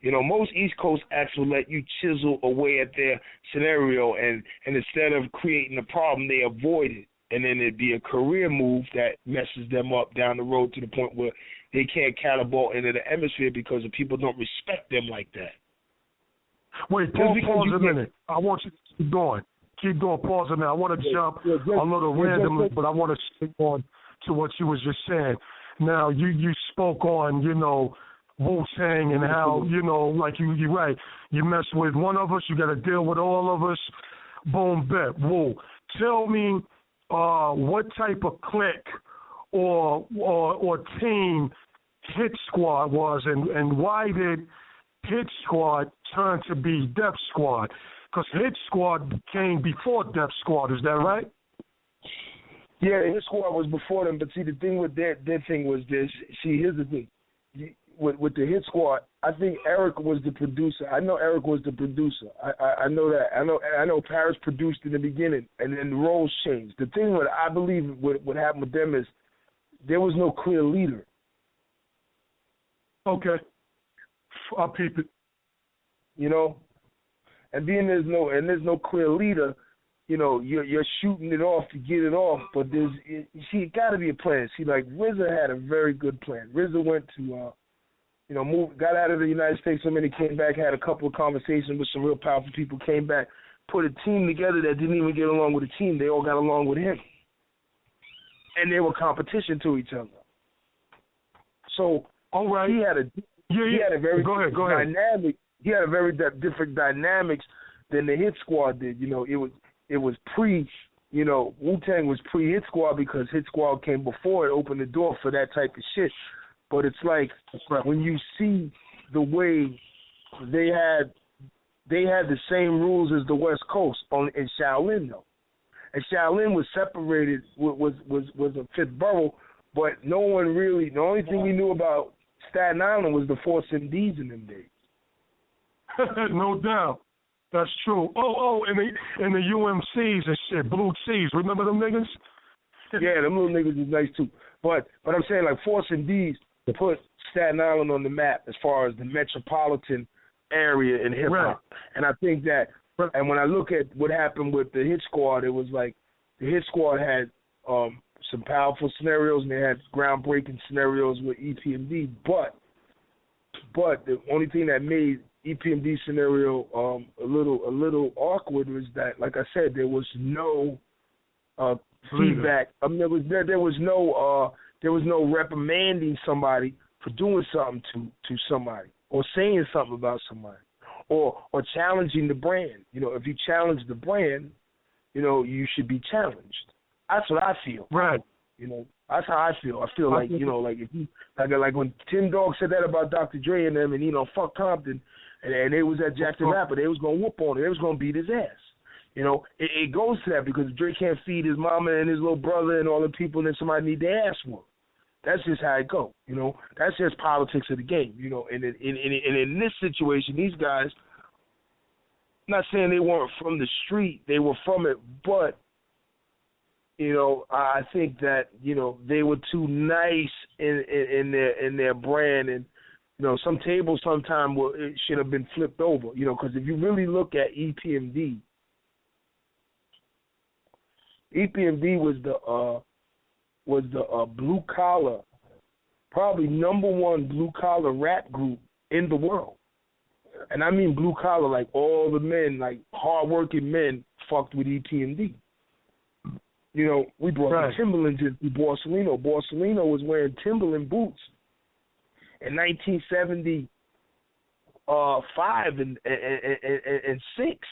Most East Coast acts will let you chisel away at their scenario, and instead of creating a problem, they avoid it. And then it'd be a career move that messes them up down the road to the point where they can't catapult into the hemisphere because the people don't respect them like that. Wait, pause a minute. I want you to keep going. Keep going. Pause a minute. I want to jump a little randomly, but I want to stick on to what you was just saying. Now, you spoke on, Wu-Tang and how, like you're right. You mess with one of us, you got to deal with all of us. Boom, bip, woo. Tell me what type of clique or team Hit Squad was, and why did Hit Squad turn to be Def Squad? Because Hit Squad came before Def Squad, is that right? Yeah, Hit Squad was before them, but see, the thing with their thing was this. See, here's the thing. With the Hit Squad, I think Eric was the producer. I know Eric was the producer. I know that. I know Paris produced in the beginning, and then the roles changed. The thing what I believe what happened with them is there was no clear leader. Okay, I'll peep it. And being there's no clear leader, you're shooting it off to get it off, but it got to be a plan. See, like RZA had a very good plan. RZA went to, got out of the United States, and then he came back, had a couple of conversations with some real powerful people, came back, put a team together that didn't even get along with the team. They all got along with him, and they were competition to each other. So, all right, he had a very go ahead. dynamic. He had a very different dynamics than the Hit Squad did. It was pre, Wu-Tang was pre-Hit Squad because Hit Squad came before it, opened the door for that type of shit. But it's like when you see the way they had the same rules as the West Coast in Shaolin though. And Shaolin was separated, was a fifth borough, but no one really. The only thing we knew about Staten Island was the Force MDs in them days. No doubt. That's true. And the UMCs and shit, Blue Cheese. Remember them niggas? Yeah, them little niggas is nice too. But I'm saying like Force MDs put Staten Island on the map as far as the metropolitan area in hip hop. Right. And I think that, and when I look at what happened with the Hit Squad, it was like the Hit Squad had some powerful scenarios and they had groundbreaking scenarios with EPMD. But the only thing that made EPMD scenario a little awkward was that, like I said, there was no feedback. There was no reprimanding somebody for doing something to somebody or saying something about somebody or challenging the brand. If you challenge the brand, you should be challenged. That's what I feel. Right. That's how I feel. I feel like like if you like when Tim Dog said that about Dr. Dre and them, and fuck Compton. And they was at Jack the Rapper. They was going to whoop on it. They was going to beat his ass. It goes to that because Dre can't feed his mama and his little brother and all the people, and then somebody need their ass whooped. That's just how it go. That's just politics of the game. And in this situation, these guys, I'm not saying they weren't from the street. They were from it, but, I think that, they were too nice in their brand, and some tables sometime it should have been flipped over, because if you really look at EPMD was the blue collar, probably #1 blue collar rap group in the world, and I mean blue collar, like all the men, like hardworking men, fucked with EPMD. we brought the Timberlands in through Borsalino. Borsalino was wearing Timberland boots in 1975 and 6.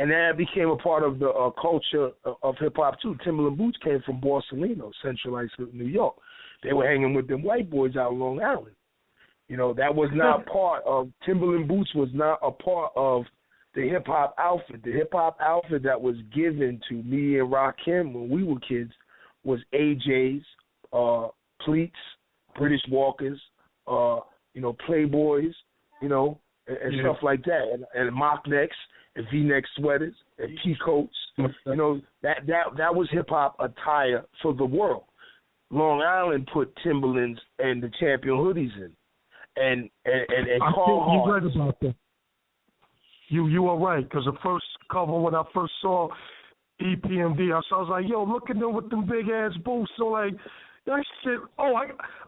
And that became a part of the culture of hip-hop, too. Timberland boots came from Borsalino, centralized New York. They were hanging with them white boys out on Long Island. That was not part of, Timberland boots was not a part of the hip-hop outfit. The hip-hop outfit that was given to me and Rakim when we were kids was AJs, pleats, British Walkers, Playboys, and stuff like that, and mock necks, and V-neck sweaters, and peacoats. That was hip-hop attire for the world. Long Island put Timberlands and the Champion hoodies in, and Carl you read about that. You are right, because the first cover when I first saw EPMD, I was like, yo, look at them with them big ass boots. So like that shit. Oh,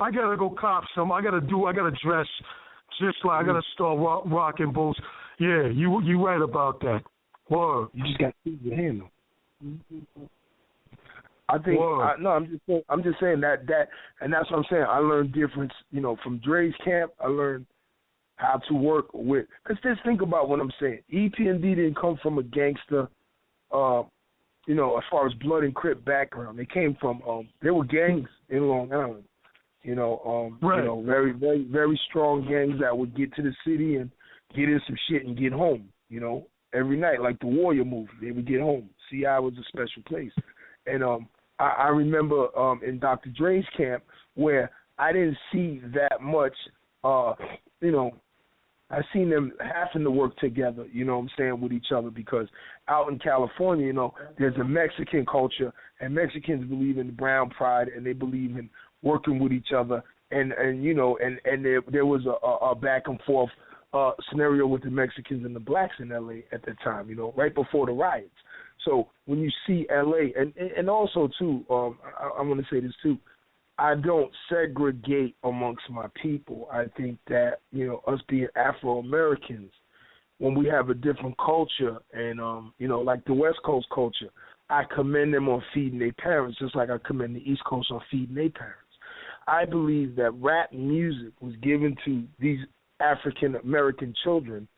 I gotta go cop some. I gotta dress just like I gotta start rocking boots. Yeah, you right about that. Word. You just got to your hand though. I think I'm just saying that, and that's what I'm saying. I learned difference, from Dre's camp. I learned how to work with. Because just think about what I'm saying. EPMD didn't come from a gangster, as far as blood and Crip background. They came from there were gangs in Long Island. Very, very, very strong gangs that would get to the city and get in some shit and get home. Every night, like the Warrior movie, they would get home. CI was a special place, and I remember in Dr. Dre's camp where I didn't see that much. I seen them having to work together, with each other, because out in California, there's a Mexican culture, and Mexicans believe in brown pride, and they believe in working with each other, and there was a back and forth scenario with the Mexicans and the blacks in LA at the time, right before the riots. So when you see LA, and also too, I want to say this too, I don't segregate amongst my people. I think that, us being Afro-Americans, when we have a different culture and, like the West Coast culture, I commend them on feeding their parents just like I commend the East Coast on feeding their parents. I believe that rap music was given to these African-American children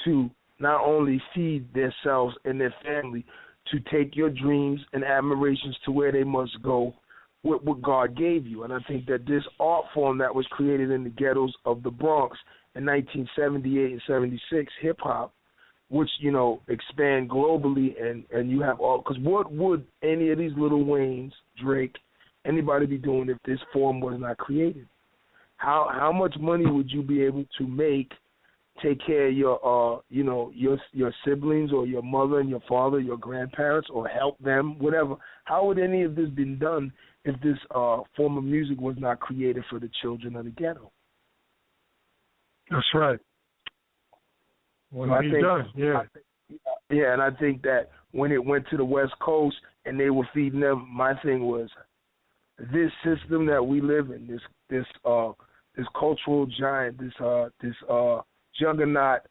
to not only feed themselves and their family, to take your dreams and admirations to where they must go with what God gave you. And I think that this art form that was created in the ghettos of the Bronx in 1978 and 76, hip-hop, which, expand globally, and you have all, because what would any of these Lil Waynes, Drake, anybody be doing if this form was not created? How much money would you be able to make, take care of your your siblings or your mother and your father, your grandparents, or help them, whatever? How would any of this been done if this form of music was not created for the children of the ghetto? That's right. Well, I think, and I think that when it went to the West Coast and they were feeding them, my thing was, this system that we live in, this cultural giant, this juggernaut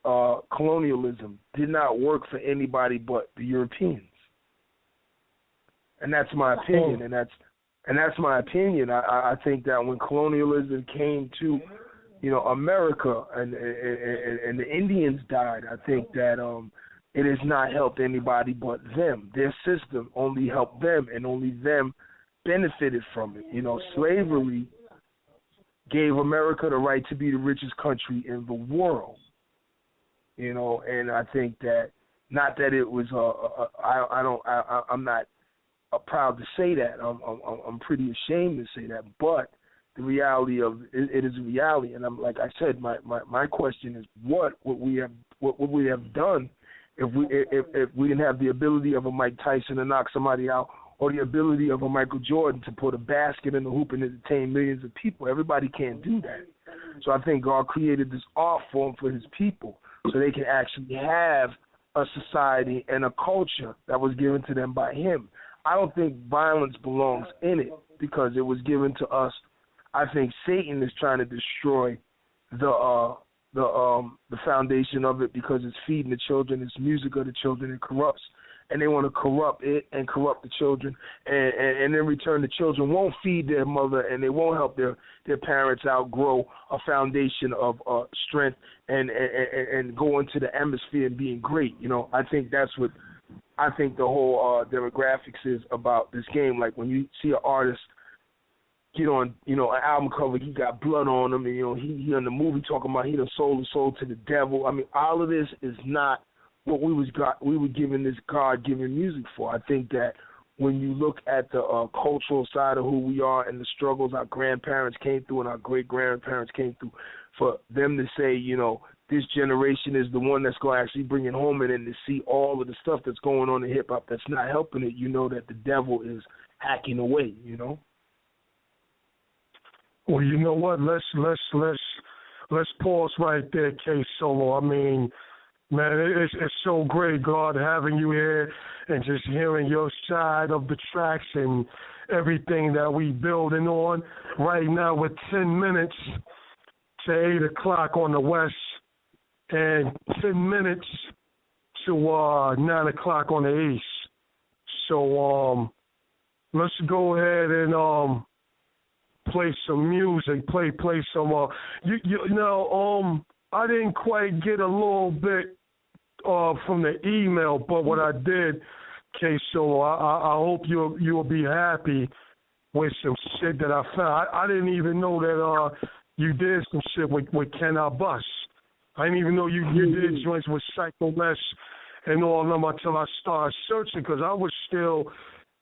colonialism did not work for anybody but the Europeans. And that's my opinion, and that's my opinion. I think that when colonialism came to, America and the Indians died, I think that it has not helped anybody but them. Their system only helped them, and only them benefited from it. Slavery gave America the right to be the richest country in the world. And I think that, not that it was I'm not proud to say that. I'm pretty ashamed to say that, but the reality of it is a reality. And I'm, like I said, my question is, what would we have done if we didn't have the ability of a Mike Tyson to knock somebody out, or the ability of a Michael Jordan to put a basket in the hoop and entertain millions of people? Everybody can't do that. So I think God created this art form for his people so they can actually have a society and a culture that was given to them by him. I don't think violence belongs in it because it was given to us. I think Satan is trying to destroy the foundation of it because it's feeding the children, it's music of the children, it corrupts. and they want to corrupt it and corrupt the children, and in return the children won't feed their mother and they won't help their parents outgrow a foundation of strength and go into the atmosphere and being great. You know, I think that's what I think the whole demographics is about this game. Like when you see an artist get on, you know, an album cover, he got blood on him, and you know, he in the movie talking about he done sold his soul to the devil. I mean, all of this is not what we were given this God-given music for. I think that when you look at the cultural side of who we are and the struggles our grandparents came through and our great-grandparents came through, for them to say, you know, this generation is the one that's going to actually bring it home, and then to see all of the stuff that's going on in hip-hop that's not helping it, you know that the devil is hacking away, you know? Well, you know what? Let's pause right there, K Solo. I mean, man, it's so great, God, having you here and just hearing your side of the tracks and everything that we building on. Right now, with 10 minutes to 8 o'clock on the west and 10 minutes to 9 o'clock on the east. So let's go ahead and play some music, play some. I didn't quite get a little bit from the email, but what I did, K-Solo, I hope you'll be happy with some shit that I found. I didn't even know that you did some shit with Can I Bust. I didn't even know you did joints with Psycho Les and all of them until I started searching, because I was still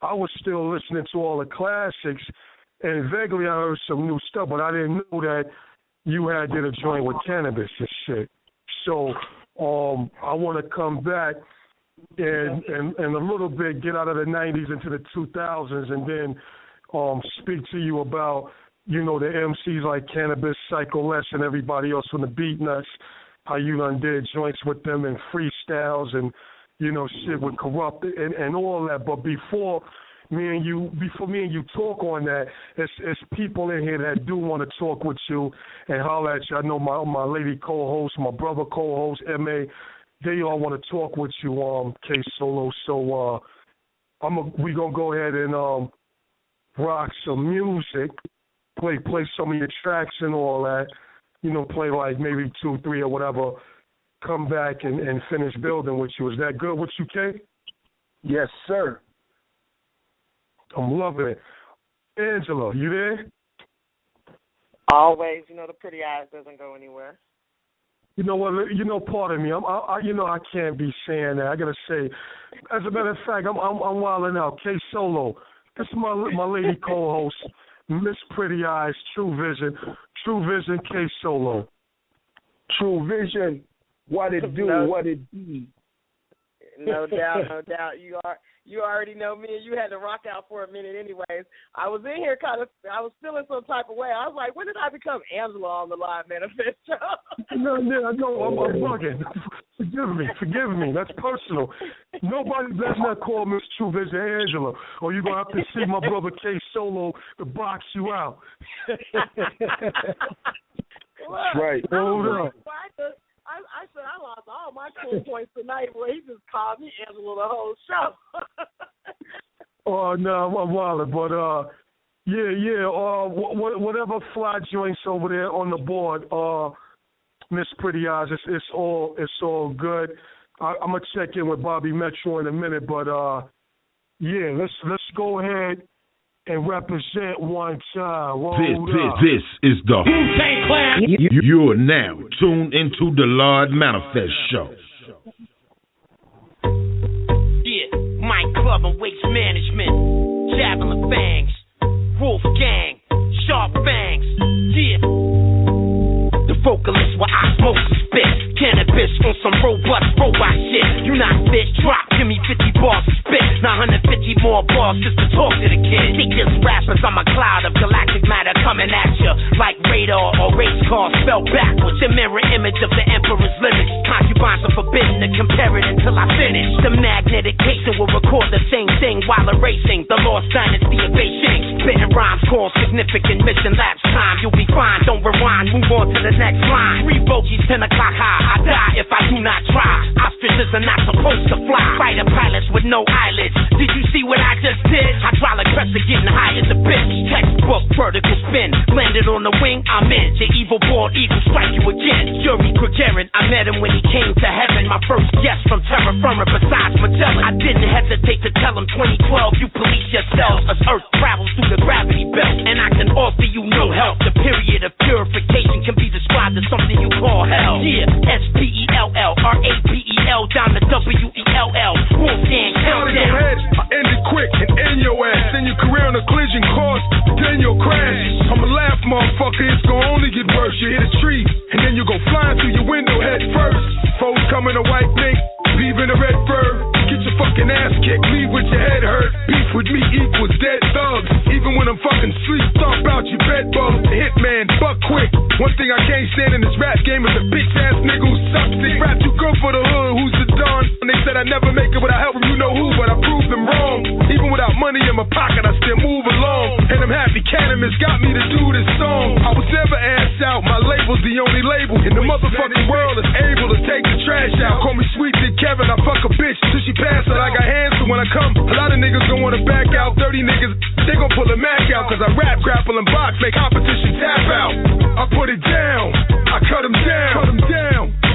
listening to all the classics. And vaguely I heard some new stuff, but I didn't know that you had did a joint with Cannabis and shit. So I want to come back and a little bit get out of the 90s into the 2000s and then speak to you about, you know, the MCs like Cannabis, Psycho Les, and everybody else from the Beat Nuts, how you done did joints with them and freestyles and, you know, shit with Corrupt and all that. But before me and you talk on that, it's people in here that do want to talk with you and holler at you. I know my lady co-host, my brother co-host, M.A., they all want to talk with you, K-Solo. So we going to go ahead and rock some music, play some of your tracks and all that, you know, play like maybe 2, 3 or whatever, come back and finish building with you. Is that good with you, K? Yes, sir. I'm loving it. Angela, you there? Always. You know, the pretty eyes doesn't go anywhere. You know what? You know, pardon me. I can't be saying that. I gotta say, as a matter of fact, I'm wilding out. K Solo. This is my lady co-host, Miss Pretty Eyes, True Vision, K Solo. True Vision. What it do? What it be? No doubt, no doubt. You already know me, and you had to rock out for a minute anyways. I was in here I was feeling some type of way. I was like, when did I become Angela on the Lodd Manafess Show? No, I'm bugging. Forgive me. That's personal. Nobody does not call Miss True Vision Angela, or you're going to have to see my brother K Solo to box you out. That's right. Hold on. I said I lost all my cool points tonight where he just called me Angela the whole show. Oh, no, I'm wilding. But, whatever fly joints over there on the board, Miss Pretty Eyes, it's all good. I'm going to check in with Bobby Metro in a minute, but, let's go ahead and represent one time. This is the Wu-Tang Clan. You're now tuned into the Lodd Manafess Show. Yeah, Mike Club and Waste Management, Javelin Fangs, Wolf Gang, Sharp Fangs. Yeah, the vocalist with osmosis spit. Cannabis on some robust robot shit. You not fit, drop, give me 50 bars to spit. 950 more bars just to talk to the kid. They just rappers, I'm a cloud of galactic matter coming at ya like radar or race cars spelled backwards. A mirror image of the emperor's limits. Concubines are forbidden to compare it until I finish. The magnetic casing will record the same thing while erasing the lost dynasty of Beijing. Spitting rhymes called significant mission lapse time. You'll be fine, don't rewind, move on to the next line. 3 bogies, 10 o'clock high. I die if I do not try. Ostriches are not supposed to fly. Fighter pilots with no eyelids. Did you see what I just did? Hydraulic pressure getting high as a bitch. Textbook vertical spin. Landed on the wing, I'm in. The evil bald eagle strike you again. Yuri Gagarin, I met him when he came to heaven. My first guest from terra firma besides Magellan. I didn't hesitate to tell him 2012, you police yourselves as Earth travels through the gravity belt. And I can offer you no help. The period of purification can be described as something you call hell. Yeah, SPELL, down to WELL. Wolfgang countdown. Go ahead, I end it quick and end your ass. Then your career on a collision course, then you'll crash. I'ma laugh, motherfucker, it's gonna only get worse. You hit a tree, and then you go flying through your window head first. Foes coming to wipe Nick, leave in a red fur. Get your fucking ass kicked, leave with your head hurt. Beef with me equals dead thugs. Even when I'm fucking sleep, stomp out your bed bugs. The hitman, buck quick. One thing I can't stand in this rap game is a bitch ass nigga who sucks. They rap too good for the hood, who's the don? And they said I never make it without help from you know who, but I proved them wrong. Even without money in my pocket, I still move along. And I'm happy cannabis got me to do this song. I was never asked out, my label's the only label in the motherfucking world that's able to take the trash out. Call me Sweet Dick Kevin, I fuck a bitch till she pass out. I got hands, so when I come, a lot of niggas gon' wanna back out. 30 niggas, they gon' pull a Mac out, cause I rap, grapple, and box, make competition tap out. I put it down, I cut them down.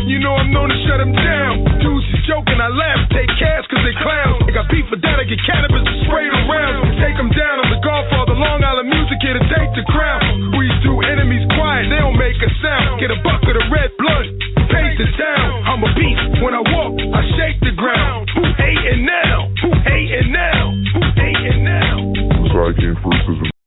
You know I'm known to shut them down. Dudes is joking, I laugh, take cash cause they clowns. They got beef for that, I get cannabis and spray it around. Take them down, I'm the Godfather, Long Island music here to take the crown. Breeze through enemies quiet, they don't make a sound. Get a bucket of red blood, pace it down. I'm a beast, when I walk, I shake the ground. Who hating now? Who hating now? Who hating now? So I came first as a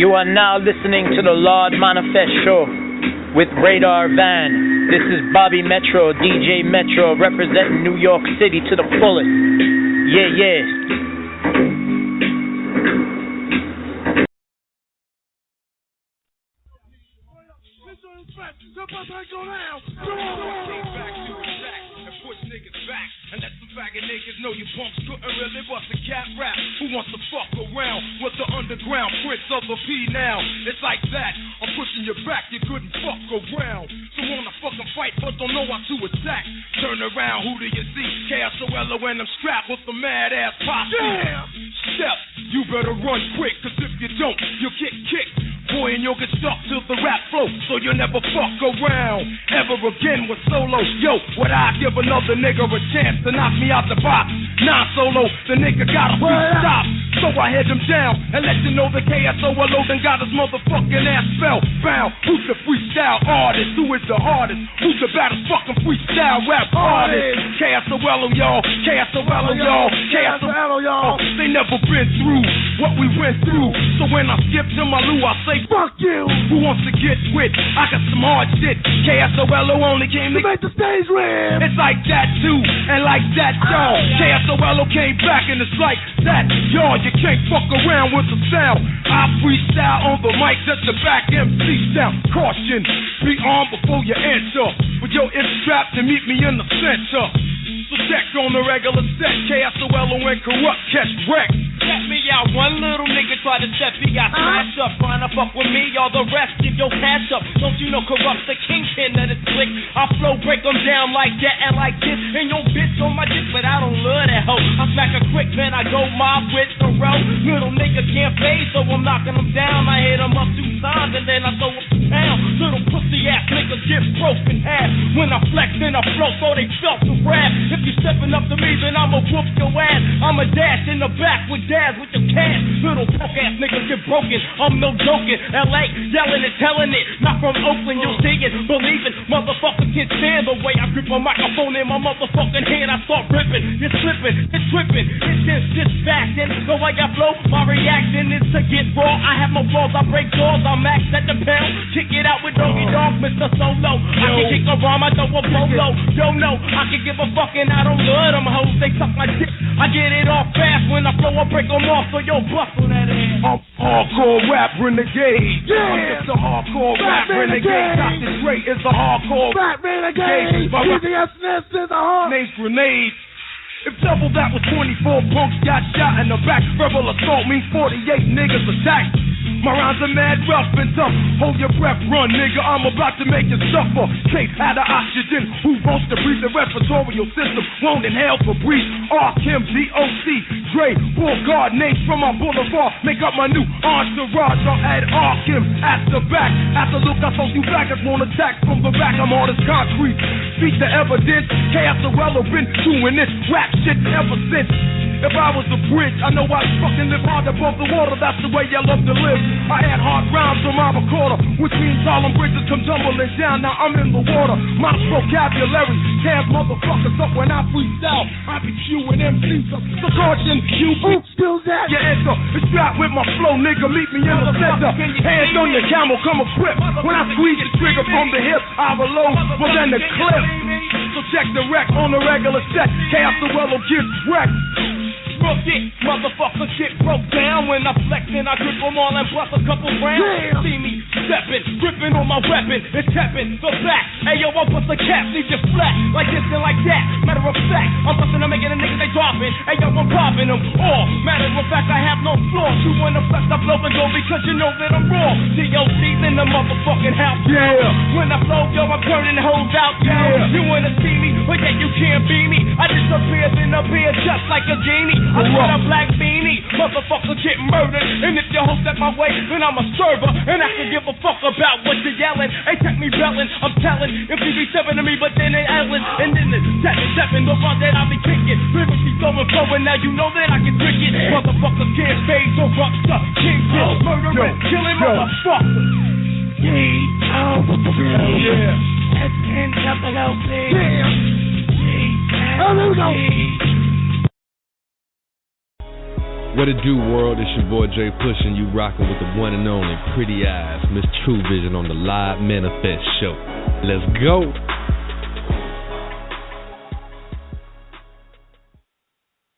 You are now listening to the Lodd Manafess Show with Radar Van. This is Bobby Metro, DJ Metro, representing New York City to the fullest. Yeah, yeah. Faggot niggas know you punks couldn't really bust a cat rap. Who wants to fuck around with the underground prince of the P now? It's like that. I'm pushing you back, you couldn't fuck around. So wanna fucking fight, but don't know how to attack. Turn around, who do you see? KSOLO and I'm strapped with the mad ass posse. Yeah. Step, you better run quick, cause if you don't, you'll get kicked. Boy, and you'll get stuck to the rap flow, so you'll never fuck around ever again with solo. Yo, would I give another nigga a chance to knock me out the box? Non-solo, the nigga gotta stop. So I head him down and let you know the KSOLO done got his motherfucking ass spellbound. Who's the freestyle artist? Who is the hardest? Who's the baddest fucking freestyle rap artist? KSOLO, y'all. KSOLO, y'all. KSOLO, y'all. They never been through what we went through. So when I skip to my loo, I say, fuck you. Who wants to get with? I got some hard shit. KSOLO only came to make the stage red. It's like that too, and like that, y'all. KSOLO came back and it's like that, y'all. You can't fuck around with the sound. I freestyle on the mic, that's the back MC sound. Caution, be armed before you enter. With your hip strapped and meet me in the center. So check on the regular set. KSOLO and Corrupt catch wreck. Check me out, one little nigga tried to step me, got smashed up. Trying to fuck with me, all the rest give your cash up. Don't you know Corrupt's the kingpin of this clique? I flow, break them down like that and like this. And your bitch on my dick, but I don't love that hoe. I smack her quick, then I go mob with the row. Little nigga can't fade, so I'm knocking him down. I hit him up 2 times and then I throw him down. Little pussy ass nigga get broken half. When I flex and I flow, so they felt the rap. If you stepping up to me, then I'ma whoop your ass. I'ma dash in the back with Daz with your cash. Little punk ass niggas get broken. I'm no joking. LA yelling and telling it. Not from Oakland, you'll see it. Believe it. Motherfuckers can't stand the way I grip a microphone in my motherfucking hand. I start ripping. It's slipping. It's tripping. It's just fashion. The way I flow, my reaction is to get raw. I have my flaws. I break doors. I'm max at the pound. Kick it out with Doggy Dog, Mr. Solo. I can kick a rhyme. I throw a bolo. Yo, no. I can give a fucking. I don't love them hoes. They suck my dick. I get it off fast. When I flow, I break them off. So yo, bustle that ass. I'm hardcore rap renegade. Yeah. I'm just a hardcore rap renegade. Dr. Dre is a hardcore rap renegade. My TDS is a hard. Name's Grenade. If double that was 24 punks got shot in the back, verbal assault means 48 niggas attacked. My rhymes are mad rough and tough. Hold your breath, run, nigga. I'm about to make you suffer. Case had the oxygen. Who wants to breathe? The respiratory system won't inhale for breathe. Kim, DOC, Dre, Bullguard, names from my boulevard. Make up my new entourage. I'll add Kim at the back. After look, I told you faggots won't attack from the back. I'm on this concrete. Speak the evidence. KSOLO been doing this rap shit ever since. If I was a bridge, I know I'd fucking live hard above the water. That's the way I love to live. I had hard rhymes on my recorder, which means all them bridges come tumbling down. Now I'm in the water. My vocabulary tears motherfuckers up when I freestyle. I be queuing MCs up. So caution, you still that? You enter. It's strapped with my flow, nigga. Meet me in the center. Hands on your camel, come equipped. When I squeeze the trigger from the hip, I reload more than the clip. So check the wreck on the regular set. KSOLO gets wrecked. Broke it, motherfucker shit broke down. When I flex and I grip them all and bust a couple rounds. Yeah. See me stepping, gripping on my weapon and tapping the back. Hey yo, I bust the cap, leave you flat, like this and like that. Matter of fact, I'm busting them, making the niggas they dropping. Hey yo, I'm robbing them all. Matter of fact, I have no flaws. You wanna flex, I blow and go because you know that I'm raw. DOC's in the motherfucking house. Yeah. When I flow, yo, I'm turning hoes out. Yeah. You wanna see me, but yet you can't be me. I disappear, then appear just like a genie. I got a black beanie, motherfucker get murdered. And if you hope that my way, then I'm a server. And I can give a fuck about what you're yelling. Ain't check me belling, I'm telling. If you be stepping to me, but then they Ellen. And then the stepping, the one that I be kicking. Lyrically flowing, now you know that I can drink it. Motherfucker can't fade, so rock up. King kill, murdering, killing motherfuckers. Yeah. S-N-double-O-P. Yeah. Oh, there we go. What it do, world? It's your boy Jay Push, and you rocking with the one and only Pretty Eyes, Miss True Vision on the Lodd Manafess Show. Let's go.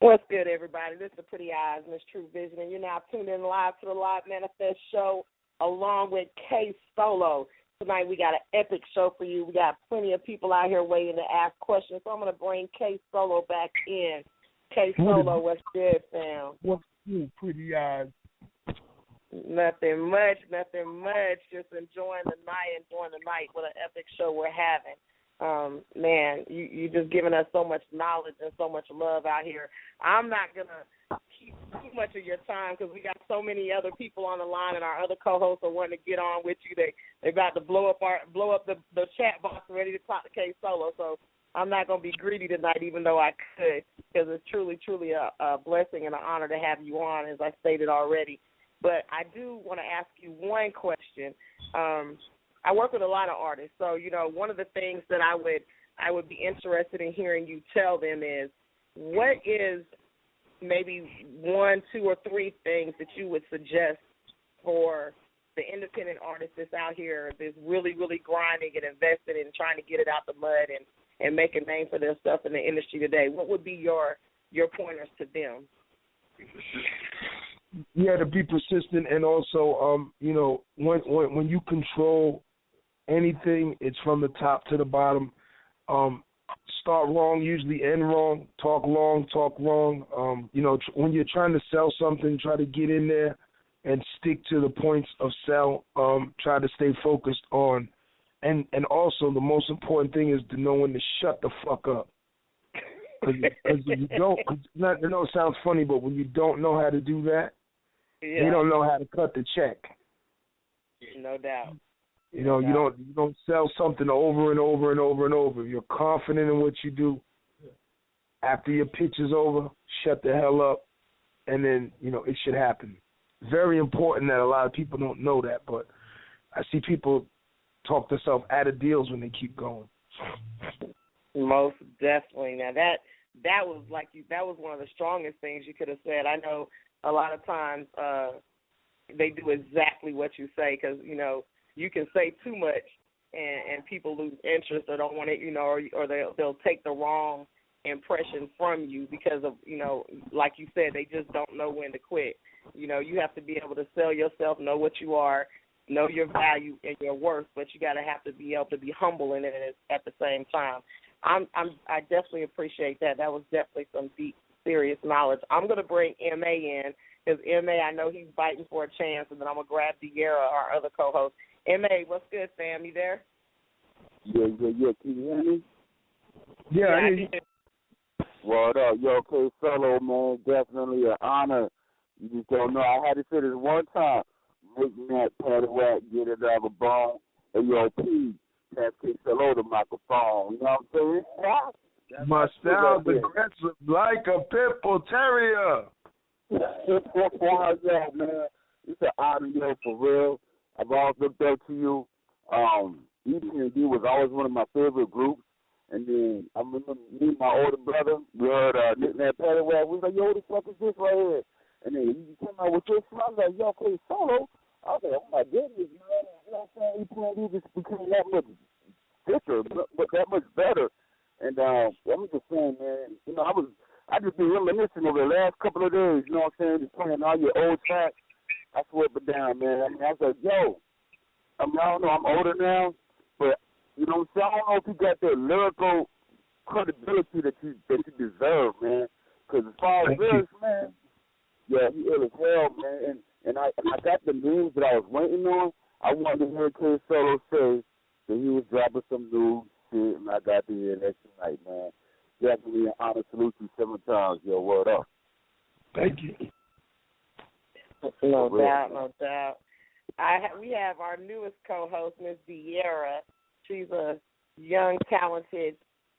What's good, everybody? This is Pretty Eyes, Miss True Vision, and you're now tuned in live to the Lodd Manafess Show along with KSOLO. tonight we got an epic show for you. We got plenty of people out here waiting to ask questions. So I'm going to bring K Solo back in. K Solo, what's good, fam? What's good, pretty eyes? Nothing much. Just enjoying the night. What an epic show we're having. Man, you just giving us so much knowledge and so much love out here. I'm not going to keep too much of your time because we got so many other people on the line, and our other co-hosts are wanting to get on with you. They about to blow up the chat box ready to talk to K Solo. So I'm not going to be greedy tonight, even though I could, because it's truly a blessing and an honor to have you on, as I stated already. But I do want to ask you one question. I work with a lot of artists, so one of the things that I would be interested in hearing you tell them is, what is maybe 1, 2, or 3 things that you would suggest for the independent artist that's out here that's really, really grinding and invested in trying to get it out the mud and make a name for themselves in the industry today? What would be your pointers to them? Yeah, to be persistent, and also, when you control anything, it's from the top to the bottom. Start wrong, usually end wrong. Talk long, talk wrong. When you're trying to sell something, try to get in there and stick to the points of sell. Try to stay focused on, and also the most important thing is to know when to shut the fuck up. Because you don't, I know it sounds funny, but when you don't know how to do that, you don't know how to cut the check. No doubt. You don't sell something over and over and over and over. If you're confident in what you do, after your pitch is over, shut the hell up, and then, it should happen. Very important that a lot of people don't know that, but I see people talk themselves out of deals when they keep going. Most definitely. Now that was one of the strongest things you could have said. I know a lot of times they do exactly what you say, because you can say too much and people lose interest or don't want it, or they'll take the wrong impression from you because of, like you said, they just don't know when to quit. You have to be able to sell yourself, know what you are, know your value and your worth, but you got to have to be able to be humble in it at the same time. I definitely appreciate that. That was definitely some deep, serious knowledge. I'm going to bring M.A. in, because M.A., I know he's fighting for a chance, and then I'm going to grab De'Ara, our other co-host. M.A., what's good, fam? You there? Yeah. Can you hear me? Yeah, I hear you. What up? Yo, K Solo, man, definitely an honor. You just don't know. I had to say this one time. Making that patty whack, get it out of a bone. And yo, P, pass K Solo the microphone. You know what I'm saying? My style aggressive like a pit bull terrier. Yeah, man. It's an honor, for real. I've always looked up to you. EPMD was always one of my favorite groups. And then I remember me and my older brother, we heard Nick that Patty Wag. We was like, yo, what the fuck is this right here? And then you came out with this, and I was like, yo, K Solo. I was like, oh my goodness, man. You know what I'm saying? EPMD just became that much thicker, but that much better. And I'm just saying, man, I just been reminiscing over the last couple of days, you know what I'm saying? Just playing all your old tracks. I swear it down, man. I mean, I was like, yo, I don't know, I'm older now, but, you know what I'm saying? I don't know if you got that lyrical credibility that you deserve, man. Because as far as this, man, yeah, he ill as hell, man. And I got the news that I was waiting on. I wanted to hear K Solo say that he was dropping some news shit, and I got to hear that tonight, man. Definitely an honor. Salute you 7 times, yo. Word up. Thank you. No doubt. We have our newest co-host, Miss De'Ara. She's a young, talented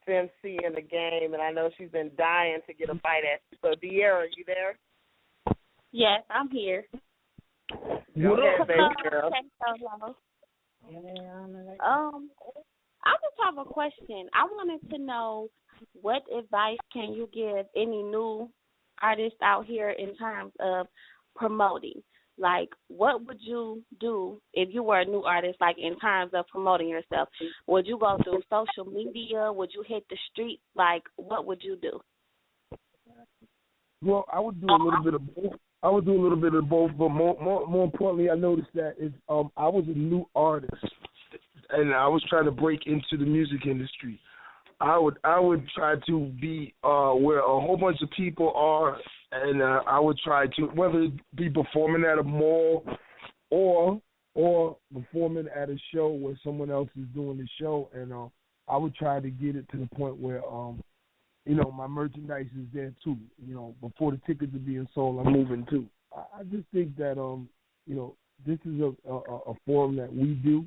MC in the game, and I know she's been dying to get a fight at you. So, De'Ara, are you there? Yes, I'm here. Go ahead, baby girl. I just have a question. I wanted to know, what advice can you give any new artists out here in terms of promoting? Like, what would you do if you were a new artist, like in terms of promoting yourself? Would you go through social media? Would you hit the street? Like, what would you do? Well, I would do a little bit of both. But more importantly, I noticed that I was a new artist and I was trying to break into the music industry, I would try to be where a whole bunch of people are, and I would try to, whether it be performing at a mall or performing at a show where someone else is doing the show, and I would try to get it to the point where my merchandise is there too. Before the tickets are being sold, I'm moving too. I just think that this is a forum that we do.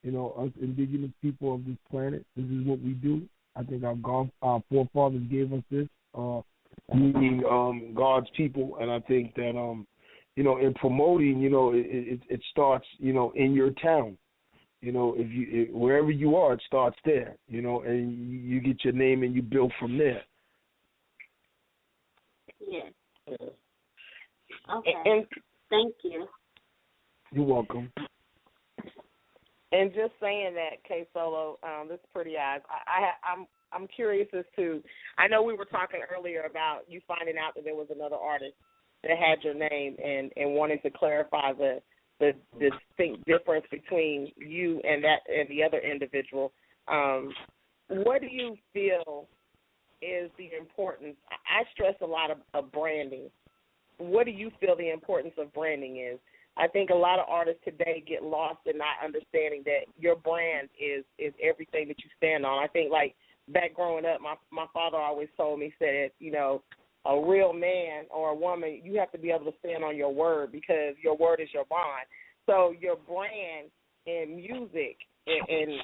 Us indigenous people of this planet, this is what we do. I think our forefathers gave us this, meaning God's people, and I think that in promoting, it starts, in your town. Wherever you are, it starts there. And you get your name and you build from there. Yeah. Okay. And thank you. You're welcome. And just saying that, K Solo, this is Pretty Eyes. I'm curious as to. I know we were talking earlier about you finding out that there was another artist that had your name, and wanting to clarify the distinct difference between you and the other individual. What do you feel is the importance? I stress a lot of branding. What do you feel the importance of branding is? I think a lot of artists today get lost in not understanding that your brand is everything that you stand on. I think, like, back growing up, my father always told me, said, a real man or a woman, you have to be able to stand on your word, because your word is your bond. So your brand in music and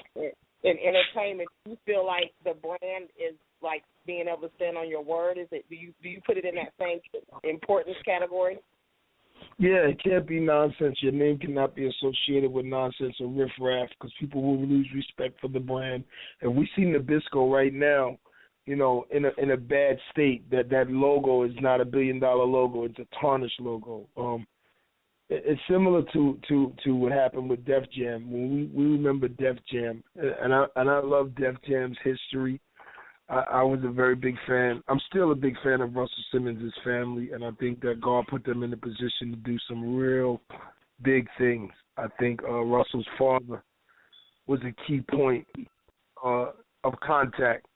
entertainment, you feel like the brand is like being able to stand on your word? Do you put it in that same importance category? Yeah, it can't be nonsense. Your name cannot be associated with nonsense or riffraff, because people will lose respect for the brand. And we see Nabisco right now, in a bad state. That logo is not $1 billion logo; it's a tarnished logo. It's similar to what happened with Def Jam. When we remember Def Jam, and I love Def Jam's history. I was a very big fan. I'm still a big fan of Russell Simmons' family, and I think that God put them in a position to do some real big things. I think Russell's father was a key point of contact.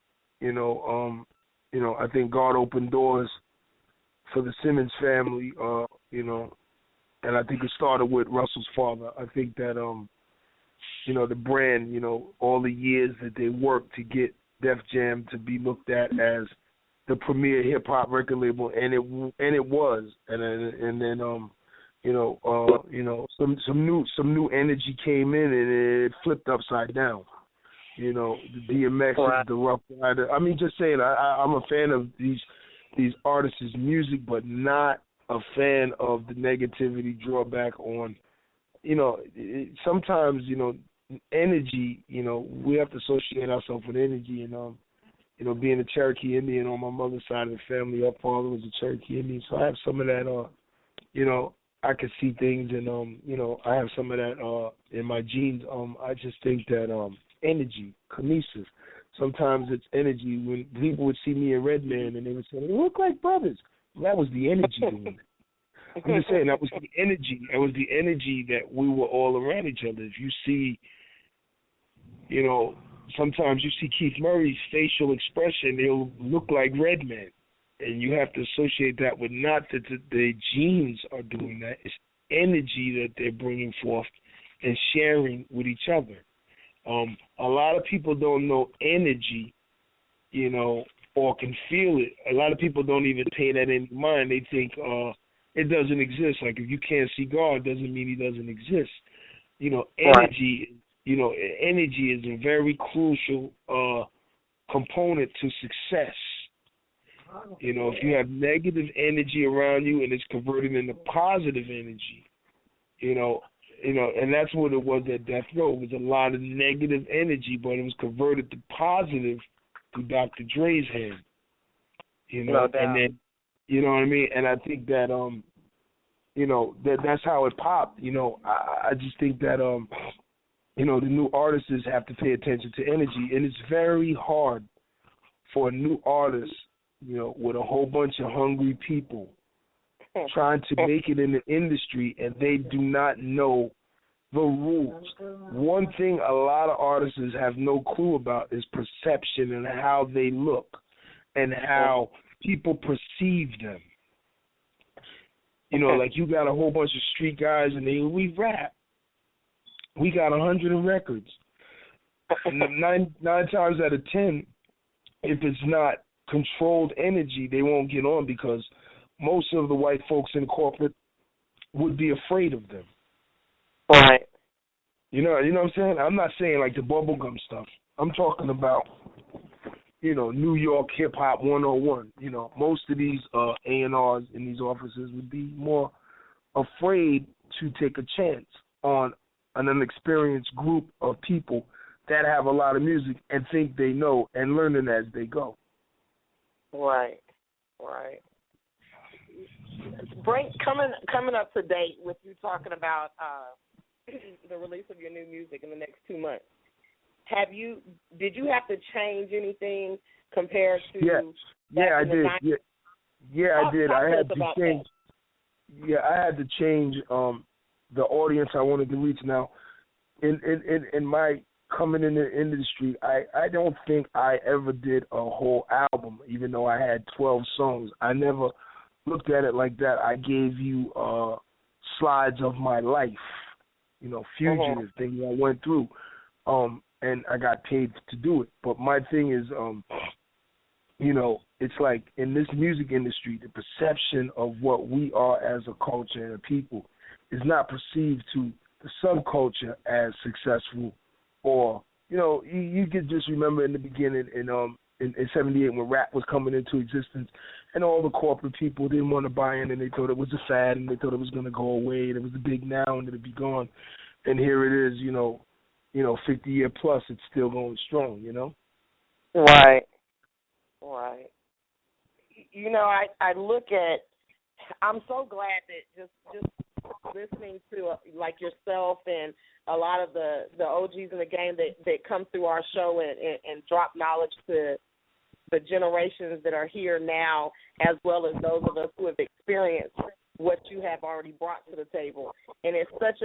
I think God opened doors for the Simmons family. And I think it started with Russell's father. I think that the brand, all the years that they worked to get Def Jam to be looked at as the premier hip hop record label, and it was, and then some new energy came in, and it flipped upside down. The DMX, the Rough Rider. I mean, just saying, I'm a fan of these artists' music, but not a fan of the negativity drawback on. Sometimes energy, we have to associate ourselves with energy, and being a Cherokee Indian on my mother's side of the family, her father was a Cherokee Indian, so I have some of that, I can see things, and I have some of that in my genes. I just think that energy, kinesis. Sometimes it's energy. When people would see me in Redman and they would say, "We look like brothers," well, that was the energy doing it. I'm just saying, that was the energy. That was the energy that we were all around each other. If you see, sometimes you see Keith Murray's facial expression, they'll look like Redman. And you have to associate that with not that the genes are doing that. It's energy that they're bringing forth and sharing with each other. A lot of people don't know energy, or can feel it. A lot of people don't even pay that any mind. They think it doesn't exist. Like, if you can't see God, doesn't mean he doesn't exist. Energy. Energy is a very crucial component to success. If you have negative energy around you and it's converted into positive energy, and that's what it was at Death Row. It was a lot of negative energy, but it was converted to positive through Dr. Dre's hand. No doubt. And then, you know what I mean? And I think that, that's how it popped. I just think that, the new artists have to pay attention to energy. And it's very hard for a new artist, with a whole bunch of hungry people trying to make it in the industry, and they do not know the rules. One thing a lot of artists have no clue about is perception and how they look and how people perceive them. You know, like you got a whole bunch of street guys and we rap. We got 100 records. 9 times out of 10, if it's not controlled energy, they won't get on because most of the white folks in corporate would be afraid of them. Right. You know what I'm saying? I'm not saying like the bubblegum stuff. I'm talking about, you know, New York hip hop 101. You know, most of these A&Rs in these offices would be more afraid to take a chance on an inexperienced group of people that have a lot of music and think they know and learning as they go. Right. Coming up to date with you talking about the release of your new music in the next 2 months. Did you have to change anything compared to? Yeah, I did. I did. I had to change. Yeah, I had to change the audience I wanted to reach. Now, in my coming in the industry, I don't think I ever did a whole album, even though I had 12 songs. I never looked at it like that. I gave you slides of my life, you know, fugitive things I went through, and I got paid to do it. But my thing is, you know, it's like in this music industry, the perception of what we are as a culture and a people is not perceived to the subculture as successful. Or, you know, you could just remember in the beginning in 78 when rap was coming into existence and all the corporate people didn't want to buy in and they thought it was a fad and they thought it was going to go away and it was a big now and it'd be gone. And here it is, you know, 50-year plus, it's still going strong, you know? Right. You know, I look at, I'm so glad that just listening to like yourself and a lot of the OGs in the game that come through our show and drop knowledge to the generations that are here now, as well as those of us who have experienced what you have already brought to the table. And it's such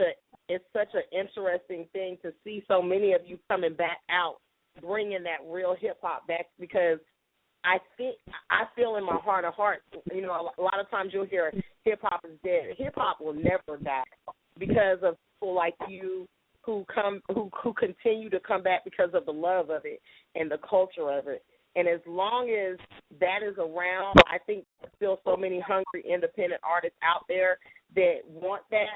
an interesting thing to see so many of you coming back out, bringing that real hip hop back, because I feel in my heart of hearts, you know, a lot of times you'll hear hip hop is dead. Hip hop will never die because of people like you who continue to come back because of the love of it and the culture of it. And as long as that is around, I think there's still so many hungry independent artists out there that want that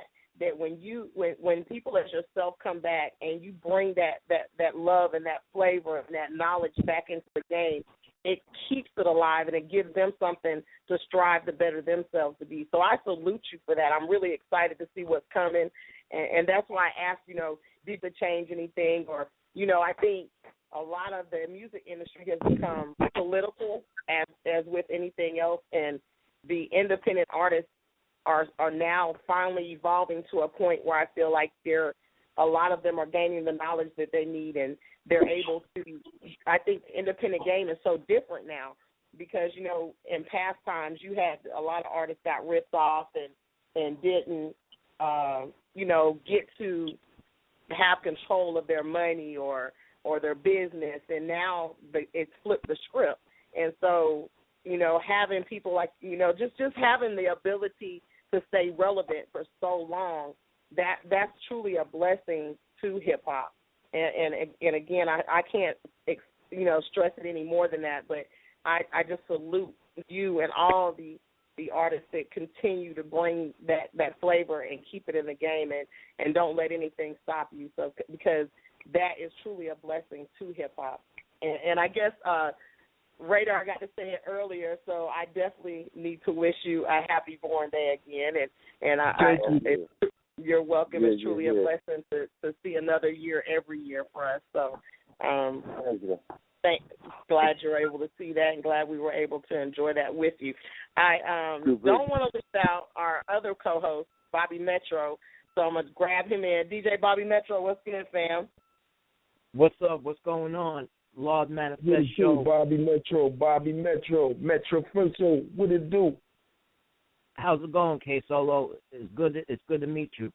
when people like yourself come back and you bring that love and that flavor and that knowledge back into the game, it keeps it alive and it gives them something to strive to better themselves to be. So I salute you for that. I'm really excited to see what's coming, and that's why I asked, you know, did it change anything? Or, you know, I think a lot of the music industry has become political as with anything else, and the independent artists are now finally evolving to a point where I feel like a lot of them are gaining the knowledge that they need, and they're able to. I think the independent game is so different now because, you know, in past times you had a lot of artists got ripped off and didn't, you know, get to have control of their money or their business, and now it's flipped the script. And so, you know, having people like, you know, just having the ability to stay relevant for so long, that's truly a blessing to hip hop. And again, I can't, you know, stress it any more than that, but I just salute you and all the artists that continue to bring that flavor and keep it in the game and don't let anything stop you. So, because that is truly a blessing to hip hop. And I guess, Radar, I got to say it earlier, so I definitely need to wish you a happy born day again. And you're welcome. It's truly a blessing to see another year every year for us. So glad you're able to see that and glad we were able to enjoy that with you. I don't want to leave out our other co-host, Bobby Metro, so I'm going to grab him in. DJ Bobby Metro, what's good, fam? What's up? What's going on? Lodd Manafess Show. Bobby Metro, Metro Fronto, what it do? How's it going, K Solo? It's good to meet you.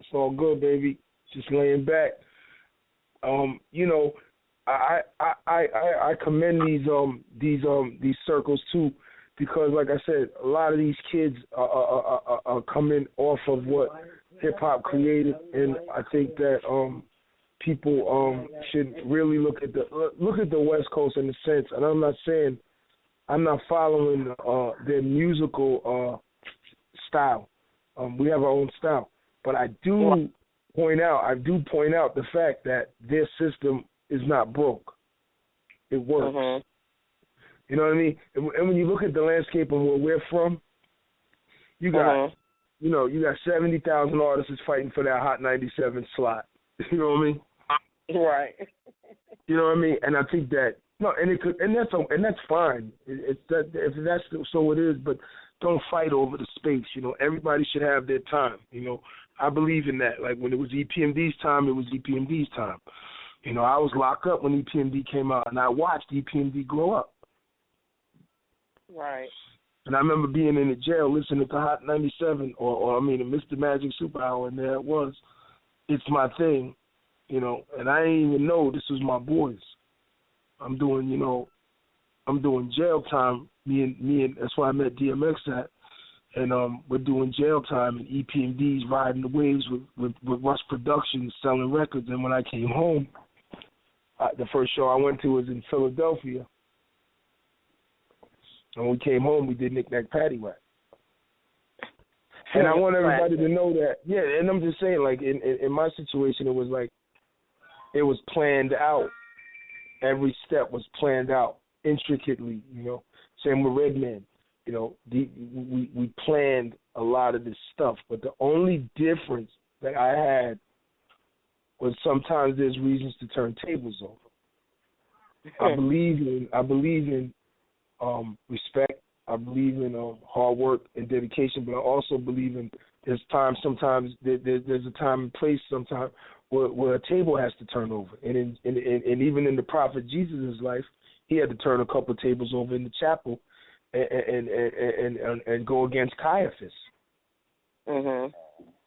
It's all good, baby. Just laying back. You know, I commend these circles too, because like I said, a lot of these kids are coming off of what hip hop created, and I think that people should really look at the West Coast in a sense. And I'm not saying I'm not following their musical style. We have our own style, but I do point out the fact that their system is not broke. It works. Mm-hmm. You know what I mean? And when you look at the landscape of where we're from, you got you got 70,000 artists fighting for that Hot 97 slot. You know what I mean? Right. You know what I mean? And I think that that's fine. If that's so it is, but don't fight over the space. You know, everybody should have their time. You know, I believe in that. Like when it was EPMD's time, it was EPMD's time. You know, I was locked up when EPMD came out, and I watched EPMD grow up. Right. And I remember being in the jail listening to Hot 97 or Mr. Magic Super Hour, and there it was. It's my thing, you know, and I didn't even know this was my boys. I'm doing jail time. Me and that's why I met DMX at, and we're doing jail time, and EPMD's riding the waves with Rush Productions selling records. And when I came home, the first show I went to was in Philadelphia. And when we came home, we did Knick Knack Paddywhack. And I want everybody to know that, yeah, and I'm just saying, like, in my situation, it was like, it was planned out. Every step was planned out intricately, you know. Same with Redman. You know, we planned a lot of this stuff, but the only difference that I had was sometimes there's reasons to turn tables over. I believe in respect. I believe in hard work and dedication, but I also believe in there's sometimes there's a time and place sometimes where a table has to turn over. And even in the prophet Jesus' life, he had to turn a couple of tables over in the chapel and go against Caiaphas. Mhm.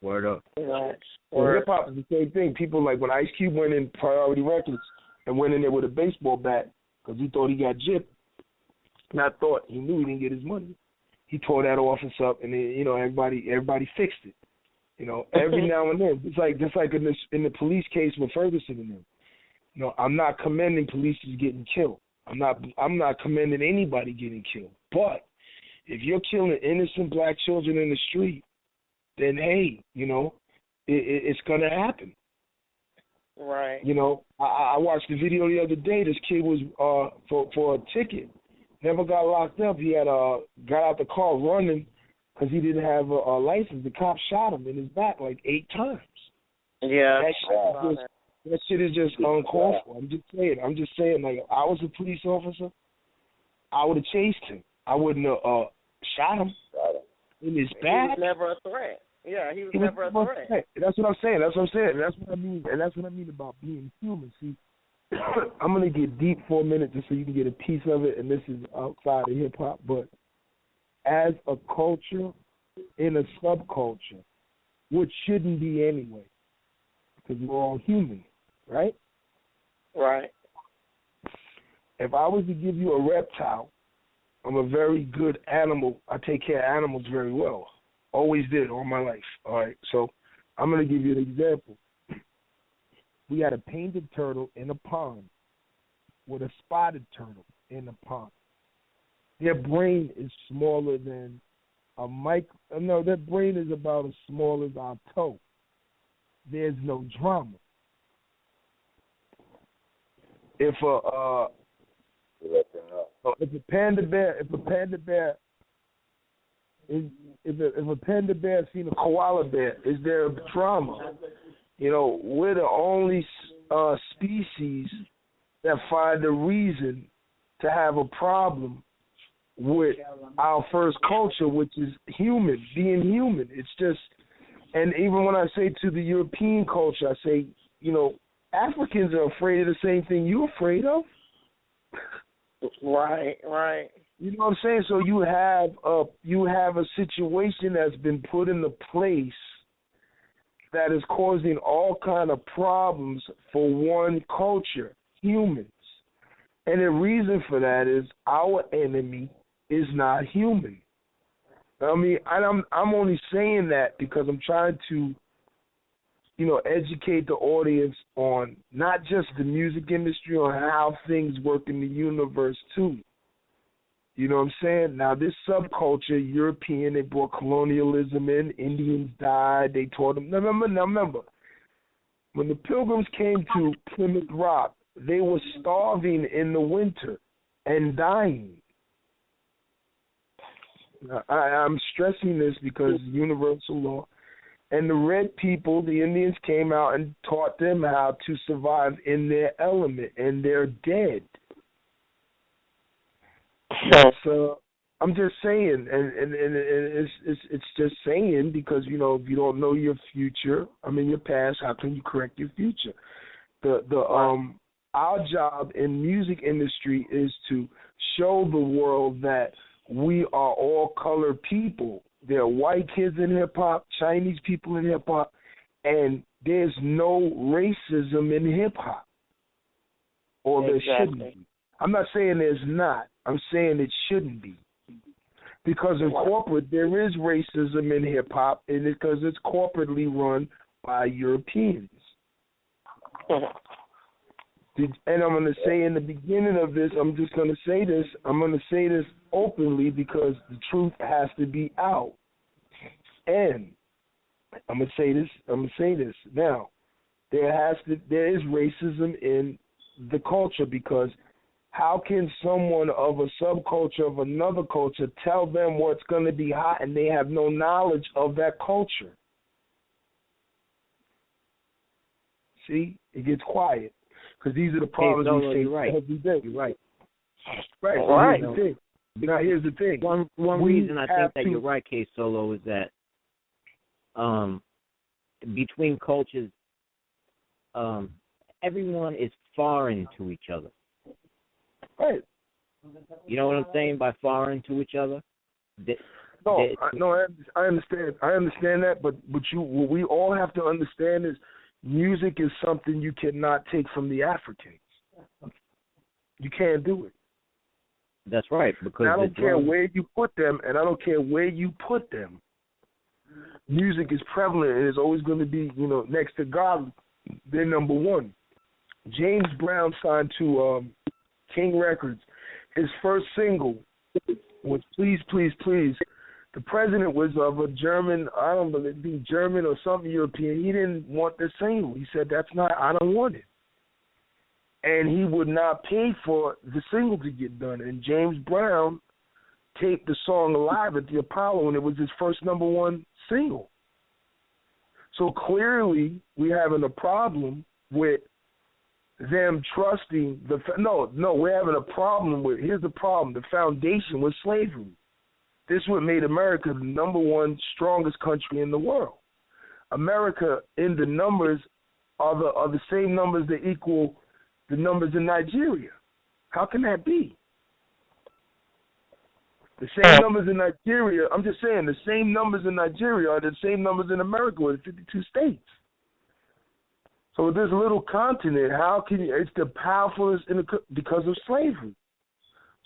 Word up. Right. Hip hop is the same thing. People like when Ice Cube went in Priority Records and went in there with a baseball bat because he thought he got gypped. Not thought, he knew he didn't get his money. He tore that office up, and then, you know, everybody fixed it. You know, every now and then, just like in the police case with Ferguson and them. You know, I'm not commending police getting killed. I'm not commending anybody getting killed. But if you're killing innocent black children in the street, then hey, you know, it's gonna happen. Right. You know, I watched the video the other day. This kid was for a ticket. Never got locked up. He had got out the car running because he didn't have a license. The cop shot him in his back like 8 times. Yeah. That shit is just uncalled for. I'm just saying. Like, if I was a police officer, I would have chased him. I wouldn't have shot him in his back. He was never a threat. Yeah, he was never a threat. That's what I'm saying. That's what I mean. And that's what I mean about being human. See, I'm going to get deep for a minute just so you can get a piece of it, and this is outside of hip-hop, but as a culture, in a subculture, which shouldn't be anyway, because we're all human, right? Right. If I was to give you a reptile, I'm a very good animal. I take care of animals very well. Always did all my life, all right? So I'm going to give you an example. We had a painted turtle in a pond with a spotted turtle in a pond. Their brain is smaller than their brain is about as small as our toe. There's no drama. If a panda bear seen a koala bear, is there a drama? You know, we're the only species that find a reason to have a problem with our first culture, which is human, being human. It's just, and even when I say to the European culture, I say, you know, Africans are afraid of the same thing you're afraid of. Right. You know what I'm saying? So you have a situation that's been put into place that is causing all kind of problems for one culture, humans. And the reason for that is our enemy is not human. I mean, I'm only saying that because I'm trying to, educate the audience on not just the music industry, on how things work in the universe too. You know what I'm saying? Now, this subculture, European, they brought colonialism in. Indians died. They taught them. Now, remember, when the Pilgrims came to Plymouth Rock, they were starving in the winter and dying. I'm stressing this because universal law. And the red people, the Indians, came out and taught them how to survive in their element, and they're dead. So I'm just saying, and it's just saying because, if you don't know your future, your past, how can you correct your future? Our job in music industry is to show the world that we are all colored people. There are white kids in hip-hop, Chinese people in hip-hop, and there's no racism in hip-hop. Or there shouldn't be. I'm not saying there's not. I'm saying it shouldn't be. Because in corporate, there is racism in hip-hop, and it's because it's corporately run by Europeans. And I'm going to say in the beginning of this, I'm just going to say this. I'm going to say this openly because the truth has to be out. And I'm going to say this. Now, there is racism in the culture because how can someone of a subculture of another culture tell them what's going to be hot and they have no knowledge of that culture? See, it gets quiet. Because these are the problems we face every day. You're right. Right. Well, here's the thing. One reason I think that you're right, K Solo, is that between cultures, everyone is foreign to each other. Right. You know what I'm saying by foreign to each other? I understand. I understand that, but what we all have to understand is music is something you cannot take from the Africans. You can't do it. That's right. Because I don't care where you put them, and I don't care where you put them. Music is prevalent, and it's always going to be, next to God, they're number one. James Brown signed to King Records. His first single was Please, Please, Please. The president was of a German, I don't know, it'd be German or something European. He didn't want the single. He said, I don't want it. And he would not pay for the single to get done. And James Brown taped the song live at the Apollo, and it was his first number one single. So clearly, we're having a problem with them trusting we're having a problem with, here's the problem, the foundation was slavery. This is what made America the number one strongest country in the world. America, in the numbers, are the same numbers that equal the numbers in Nigeria. How can that be? The same numbers in Nigeria, I'm just saying, the same numbers in Nigeria are the same numbers in America with 52 states. So with this little continent, how can you, it's the powerfulest because of slavery.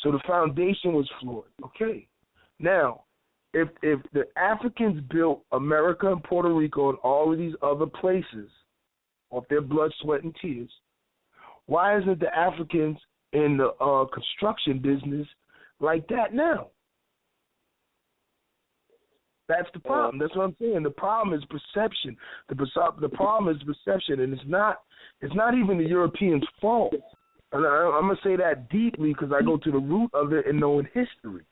So the foundation was flawed. Okay. Now, if the Africans built America and Puerto Rico and all of these other places off their blood, sweat, and tears, why isn't the Africans in the construction business like that now? That's the problem. That's what I'm saying. The problem is perception. The problem is perception, and it's not even the Europeans' fault. And I'm gonna say that deeply because I go to the root of it and knowing history.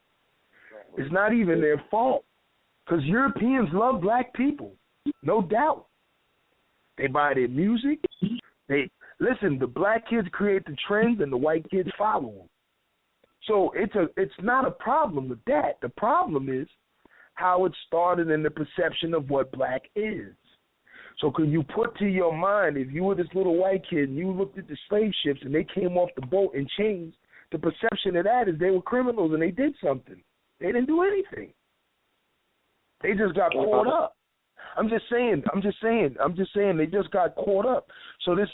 It's not even their fault because Europeans love black people, no doubt. They buy their music. The black kids create the trends and the white kids follow them. So it's not a problem with that. The problem is how it started in the perception of what black is. So can you put to your mind, if you were this little white kid and you looked at the slave ships and they came off the boat in chains, the perception of that is they were criminals and they did something. They didn't do anything. They just got caught up. I'm just saying. They just got caught up. So this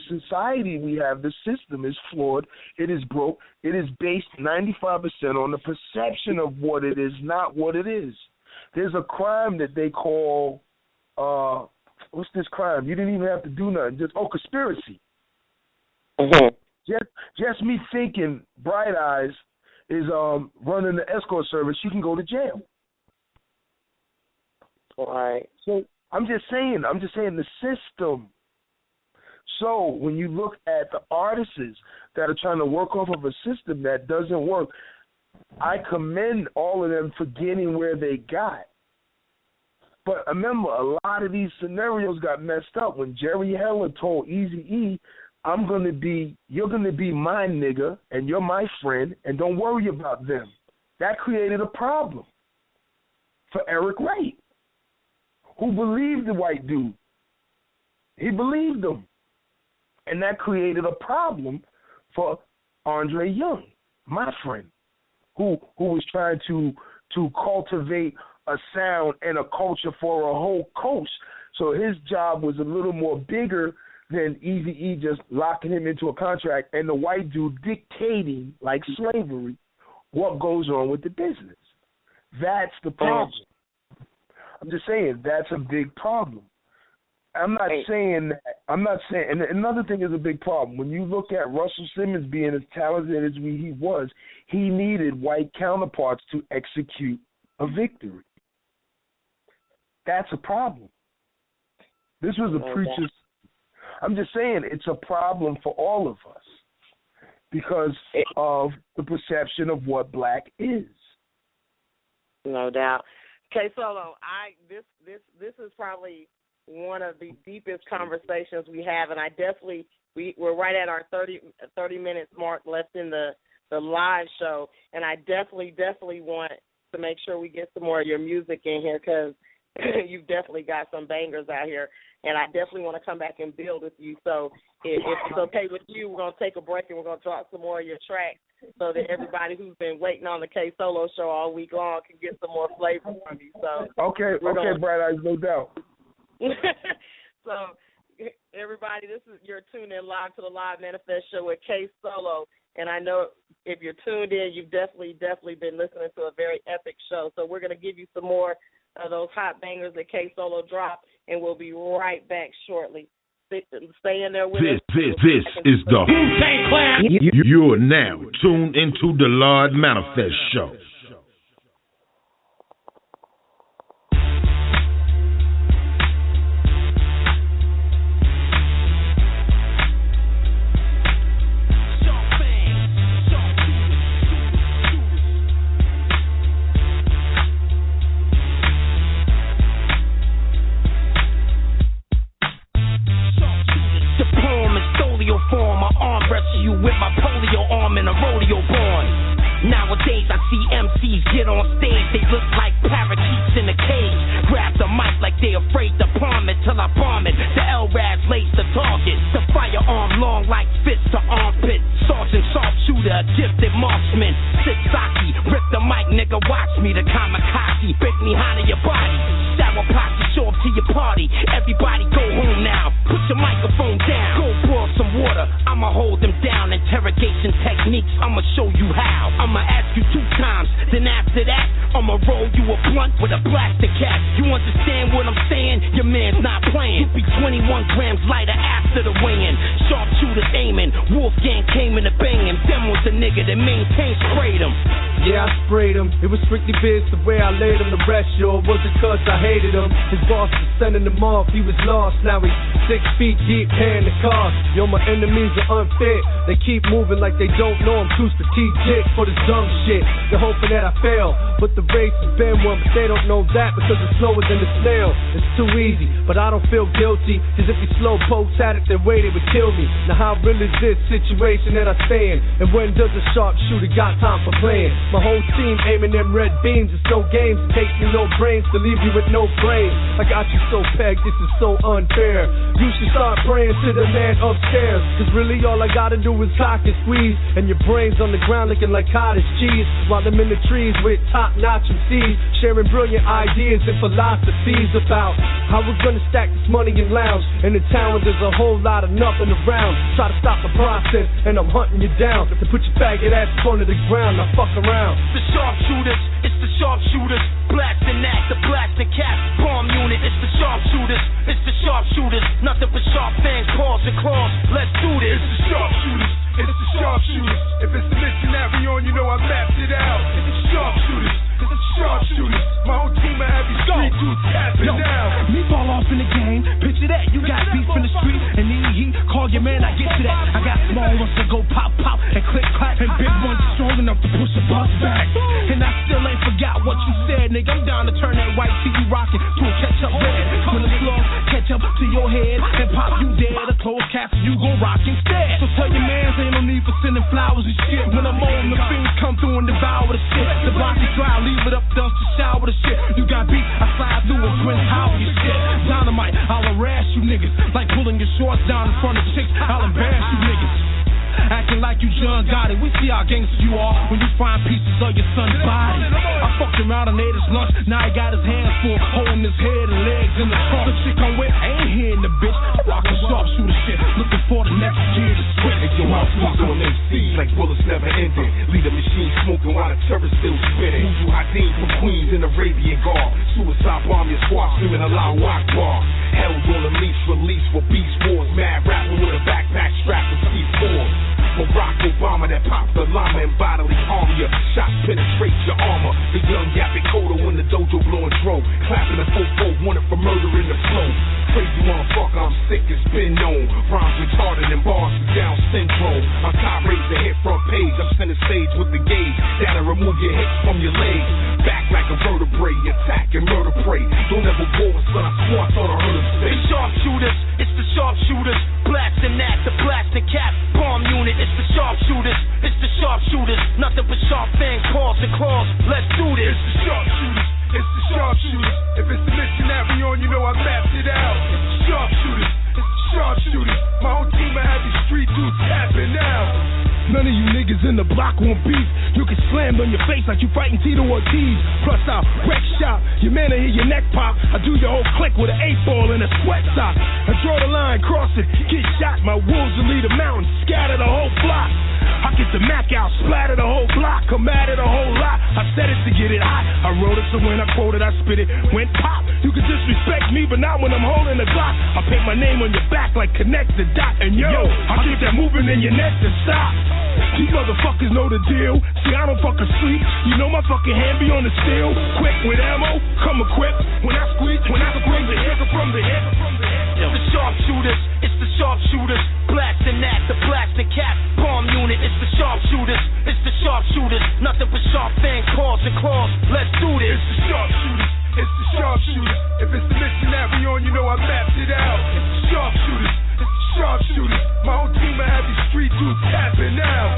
society we have, this system is flawed. It is broke. It is based 95% on the perception of what it is, not what it is. There's a crime that they call, what's this crime? You didn't even have to do nothing. Just conspiracy. Mm-hmm. Just me thinking Bright Eyes is running the escort service, she can go to jail. Right. So I'm just saying the system. So when you look at the artists that are trying to work off of a system that doesn't work, I commend all of them for getting where they got. But remember, a lot of these scenarios got messed up when Jerry Heller told Eazy-E, you're gonna be my nigga and you're my friend and don't worry about them. That created a problem for Eric Wright, who believed the white dude. He believed him. And that created a problem for Andre Young, my friend, who was trying to cultivate a sound and a culture for a whole coast. So his job was a little more bigger than Eazy-E just locking him into a contract and the white dude dictating, like slavery, what goes on with the business. That's the problem. I'm just saying that's a big problem. I'm not saying, and another thing is a big problem. When you look at Russell Simmons being as talented as he was, he needed white counterparts to execute a victory. That's a problem. This was a preacher's. I'm just saying it's a problem for all of us because of the perception of what black is. No doubt. Okay, Solo, this is probably one of the deepest conversations we have, and I definitely we're right at our 30 minutes mark left in the live show, and I definitely want to make sure we get some more of your music in here because you've definitely got some bangers out here, and I definitely want to come back and build with you. So if it's okay with you, we're going to take a break and we're going to drop some more of your tracks so that everybody who's been waiting on the K Solo show all week long can get some more flavor from you. So okay, Bright Eyes, no doubt. So everybody, you're tuned in live to the Lodd Manafess Show with K Solo, and I know if you're tuned in, you've definitely been listening to a very epic show. So we're going to give you some more of those hot bangers that K Solo dropped, and we'll be right back shortly. Stay in there with us. This is the Wu-Tang Clan. You're now tuned into the Lodd Manafess Show. Form, my arm wrestle you with my polio arm and a rodeo born. Nowadays I see MCs get on stage, they look like parakeets in a cage. Grab the mic like they afraid to palm it till I bomb it. The L-Rads lays the target. The firearm long like fist to armpit. Sergeant sharpshooter, a gifted marksman. Sip sake, rip the mic, nigga, watch me. The kamikaze, bake me hot in your body. Sour posse, show up to your party. Everybody go home now. Put your microphone down. Go boil some water. I'ma hold them down. Interrogation techniques, I'ma show you how. I'ma ask you 2 times. Then after that, I'ma roll you a blunt with a blaster cap. You understand what I'm saying? Your man's not playing. You be 21 grams lighter after the weigh-in. Sharpshooters aiming. Wolfgang came in to bang him. Them was the nigga that maintained sprayed him. Yeah, I sprayed him. It was strictly biz the way I laid him to rest, yo. It wasn't cause I hated him. His boss was sending him off. He was lost. Now he's 6 feet deep, paying the cost. Yo, my enemies are unfit. They keep moving like they don't know I'm too strategic for this dumb shit. They're hoping that I fail. But the race has been one, but they don't know that because it's slower than the snail. It's too easy, but I don't feel guilty. Cause if these slow pokes had it their way, they would kill me. Now how real is this situation that I stay in? And when does a sharpshooter got time for playing? My whole team aiming them red beams. It's no games, it takes me no brains to leave you with no brains. I got you so pegged, this is so unfair. You should start praying to the man upstairs, cause really all I gotta do is cock and squeeze, and your brains on the ground looking like cottage cheese, while I'm in the trees with top-notch MCs, sharing brilliant ideas and philosophies about how we're gonna stack this money and lounge in a town where there's a whole lot of nothing around. Try to stop the process, and I'm hunting you down to put your faggot ass on the ground. Now fuck around. The sharpshooters, it's the sharpshooters, blasting at the blasting cap, bomb unit. It's the sharpshooters, it's the sharpshooters, nothing but sharp fangs, paws and claws. Let's do this. It's the sharpshooters, it's the sharpshooters. If it's the mission that we on, you know I mapped it out. It's the sharpshooters, it's the sharpshooters. My whole team of heavy street dudes tapping down. Me fall off in the game, picture that. You got beef in the street, and he call your man, I get to that. I got small ones that go pop, pop, and click, clap, and big ones strong enough to push a bus back. And I still ain't forgot what you said, nigga. I'm down to turn that white TV rockin' to a ketchup red. When the slugs catch up to your head and pop you dead, a closed caption you gon' rock instead. So tell your mans ain't no need for sending flowers and shit. When I'm on, the fiends come through and devour the shit. The block is dry, leave it up, dust to shower the shit. You got beat, I slide through and Prince Howard your shit. Dynamite, I'll harass you niggas, like pulling your shorts down in front of chicks. I'll embarrass you niggas. Acting like you John Gotti. We see how gangsters you are when you find pieces of your son's body. I fucked around and ate his lunch. Now he got his hands full, holding his head and legs in the trunk. The chick I'm with ain't hitting the bitch. Rockin' sharpshooter shit, looking for the next kid to switch. Hey, yo, I'm fuck on MC like bullets never ending. Lead a machine smoking while the terror still spinning. Who you Hadim from Queens in Arabian Guard. Suicide bomb your squad screaming Allahu Akbar. Held on a leash, release for beast wars. Mad rapper with a backpack strapped with C4. Barack Obama that pops the llama and bodily harm you. Shots penetrate your armor. The young Yappy Kodo in the dojo blowing dro. Clapping the 4-4, wanted for murder in the flow. Crazy motherfucker, I'm sick, it's been known. Rhymes retarded and bars is down syndrome. I'm top raised the hit front page. I'm center stage with the gauge. That'll remove your hips from your legs. Back like a vertebrae, attack and murder prey. Don't ever go with son, I swat on a herd of The sharpshooters, it's the sharpshooters, blasting at the blasting cap, bomb unit. It's the sharpshooters, it's the sharpshooters, nothing but sharp fangs, paws and claws. Let's do this. It's the sharpshooters, it's the sharpshooters. If it's the mission that we on, you know I mapped it out. It's the sharpshooters, it's the sharpshooters. My whole team of heavy street dudes tapping out. None of you niggas in the block want beef. You get slammed on your face like you fighting Tito Ortiz. Plus I'll wreck shop, your man will hear your neck pop. I do your whole clique with an 8-ball and a sweat sock. I draw the line, cross it, get shot. My wolves will lead a mountain, scatter the whole flock. I get the Mac out, splatter the whole block, come at it a whole lot. I said it to get it hot. I wrote it so when I quoted, I spit it. Went pop. You can disrespect me, but not when I'm holding the Glock. I paint my name on your back like connect the dot. And yo, I get that moving in your neck to stop. These motherfuckers know the deal. See, I don't fucking sleep. You know my fucking hand be on the steel. Quick with ammo, come equipped. When I squeeze the hip from the hip. The sharpshooters, it's the sharpshooters, blasting at the blasting cap, bomb unit. It's the sharpshooters, it's the sharpshooters, nothing but sharp fangs, paws and claws. Let's do this. It's the sharpshooters, it's the sharpshooters. If it's the mission that we on, you know I mapped it out. It's the sharpshooters, it's the sharpshooters. My whole team of heavy street dudes tapping out.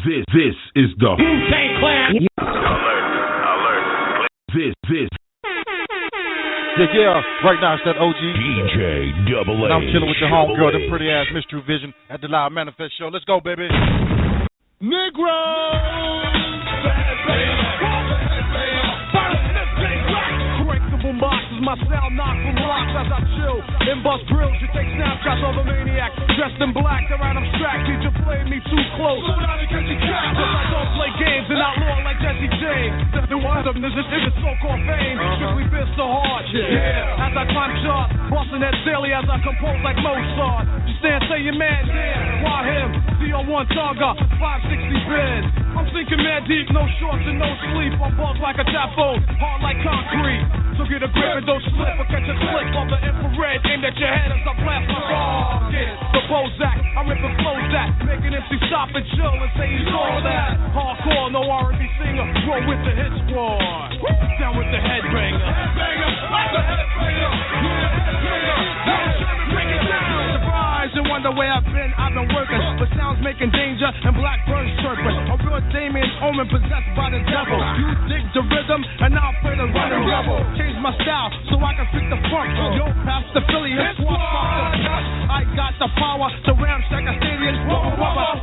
This is the Wu-Tang Clan. Alert. This. Yeah, right now it's that OG DJ Double A. And I'm chilling with your homegirl, the pretty ass Miss True Vision at the Lodd Manafess Show. Let's go, baby. Negro! Boxes, my sound knock from rocks as I chill. In bus drills, you take snapshots of a maniac dressed in black. They're out abstract, teacher played me too close. Slow down and catch your trap. I don't play games and outlaw like Jesse James. The one of them is so-called fame. Strictly fist so hard. Yeah. As I climb charts, busting that daily as I compose like Mozart. You stand, say you're mad, damn. Why him? CO1 Targa, 560 bid. I'm sinking mad deep, no shorts and no sleep. I'm buzzed like a tap phone, hard like concrete. So get a grip and don't slip or catch a slip of the infrared aimed at your head as I blast my target. The Bozak, I'm ripping flows that make an MC stop and chill and say he's all that. Hardcore, no R&B singer, roll with the hit squad. Down with the headbanger. Headbanger, the headbanger. Break it down. Surprise and wonder where I've been working, but sounds making danger and blackbirds chirping. A real Damien Omen possessed by the devil. You dig the rhythm and I'll play the running rebel. Change my style so I can fit the funk. Yo, past the Philly hit squad. I got the power to ramshack a stadium.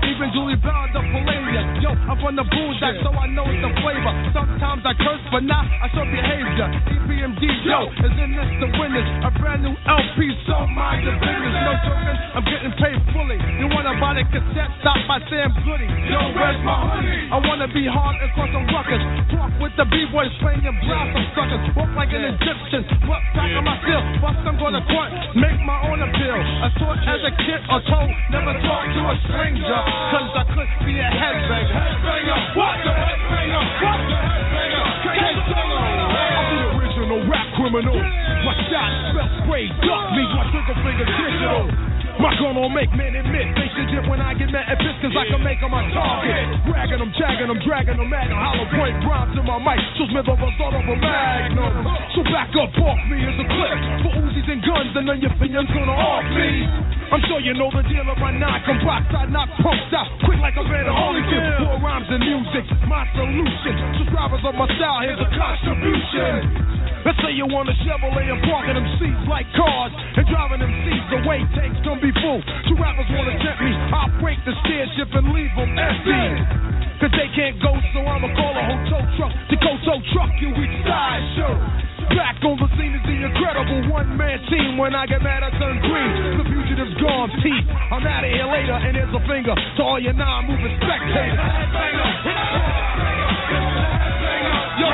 Even Julie Bell, the Palladium. Yo, I'm from the boondock, so I know the flavor. Sometimes I curse, but now I show behavior. EPMD, yo, is in this the winners. A brand new LP, so mind the business. No joking, I'm getting paid fully. You wanna buy the cassette? Stop by Sam Goody. Yo, where's my honey? I wanna be hard and cause some ruckus. Talk with the B-boys, playing and blast some suckers. Walk like an Egyptian, what back on my steel. Bust I'm gonna court, make my own appeal. I thought as a kid or told, never talk to a stranger. Cause I could be a headbanger. Headbanger, what the headbanger? What the headbanger? I'm the original rap criminal. My shot, spell spray, duck me, my trigger finger digital. My gun don't make men admit they should dip when I get mad at this, cause I can make them my target. Ragging them, jagging them, dragging them, magnum, hollow point rhymes in my mic. So Smith of a sort of a magnum. So back up off me as a clip for Uzis and guns, and then your opinion's gonna off me. I'm sure you know the deal of my knock. I'm boxed out, not pumped out, quick like a man of Holyfield. More rhymes and music, my solution. Subscribers of my style, here's a contribution. Let's say you want a Chevrolet and parking them seats like cars and driving them seats away, tanks can be full. Two rappers wanna tempt me, I'll break the steership and leave them empty. Cause they can't go, so I'ma call a hotel truck to go tow truck you each side show. Back on the scene is the incredible one-man team. When I get mad, I turn green. The fugitive's gone, teeth. I'm out of here later, and here's a finger to all your non-moving spectators. Yo,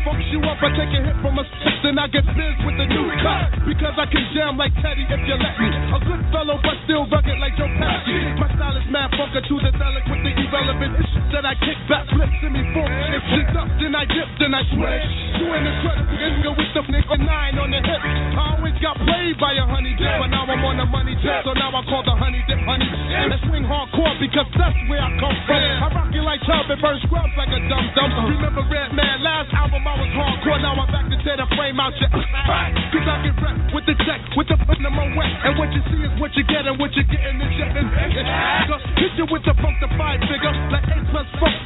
fucks you up, I take a hit from a stick, then I get biz with the new cut. Because I can jam like Teddy if you let me. A good fellow, but still rugged like Joe Pesci. My style is mad funker to the delic with the irrelevant issues that I kick back, flips in me full. If shit's up, then I dip, then I switch. Doing the credible nigga with the nigga 9 on the hip. I always got played by a honey dip, but now I'm on the money tip, so now I call the honey dip honey. And I swing hardcore because that's where I come from. I rock you like Chubb and burn scrubs like a dum-dum. Remember Red Man, last album I was hardcore, now I'm back to tear the frame out shit. Cause I get wrecked with the check, with the putting them on wet. And what you see is what you get, and what you get in the jet. Hit you with the funk, the 5 figure, like 8+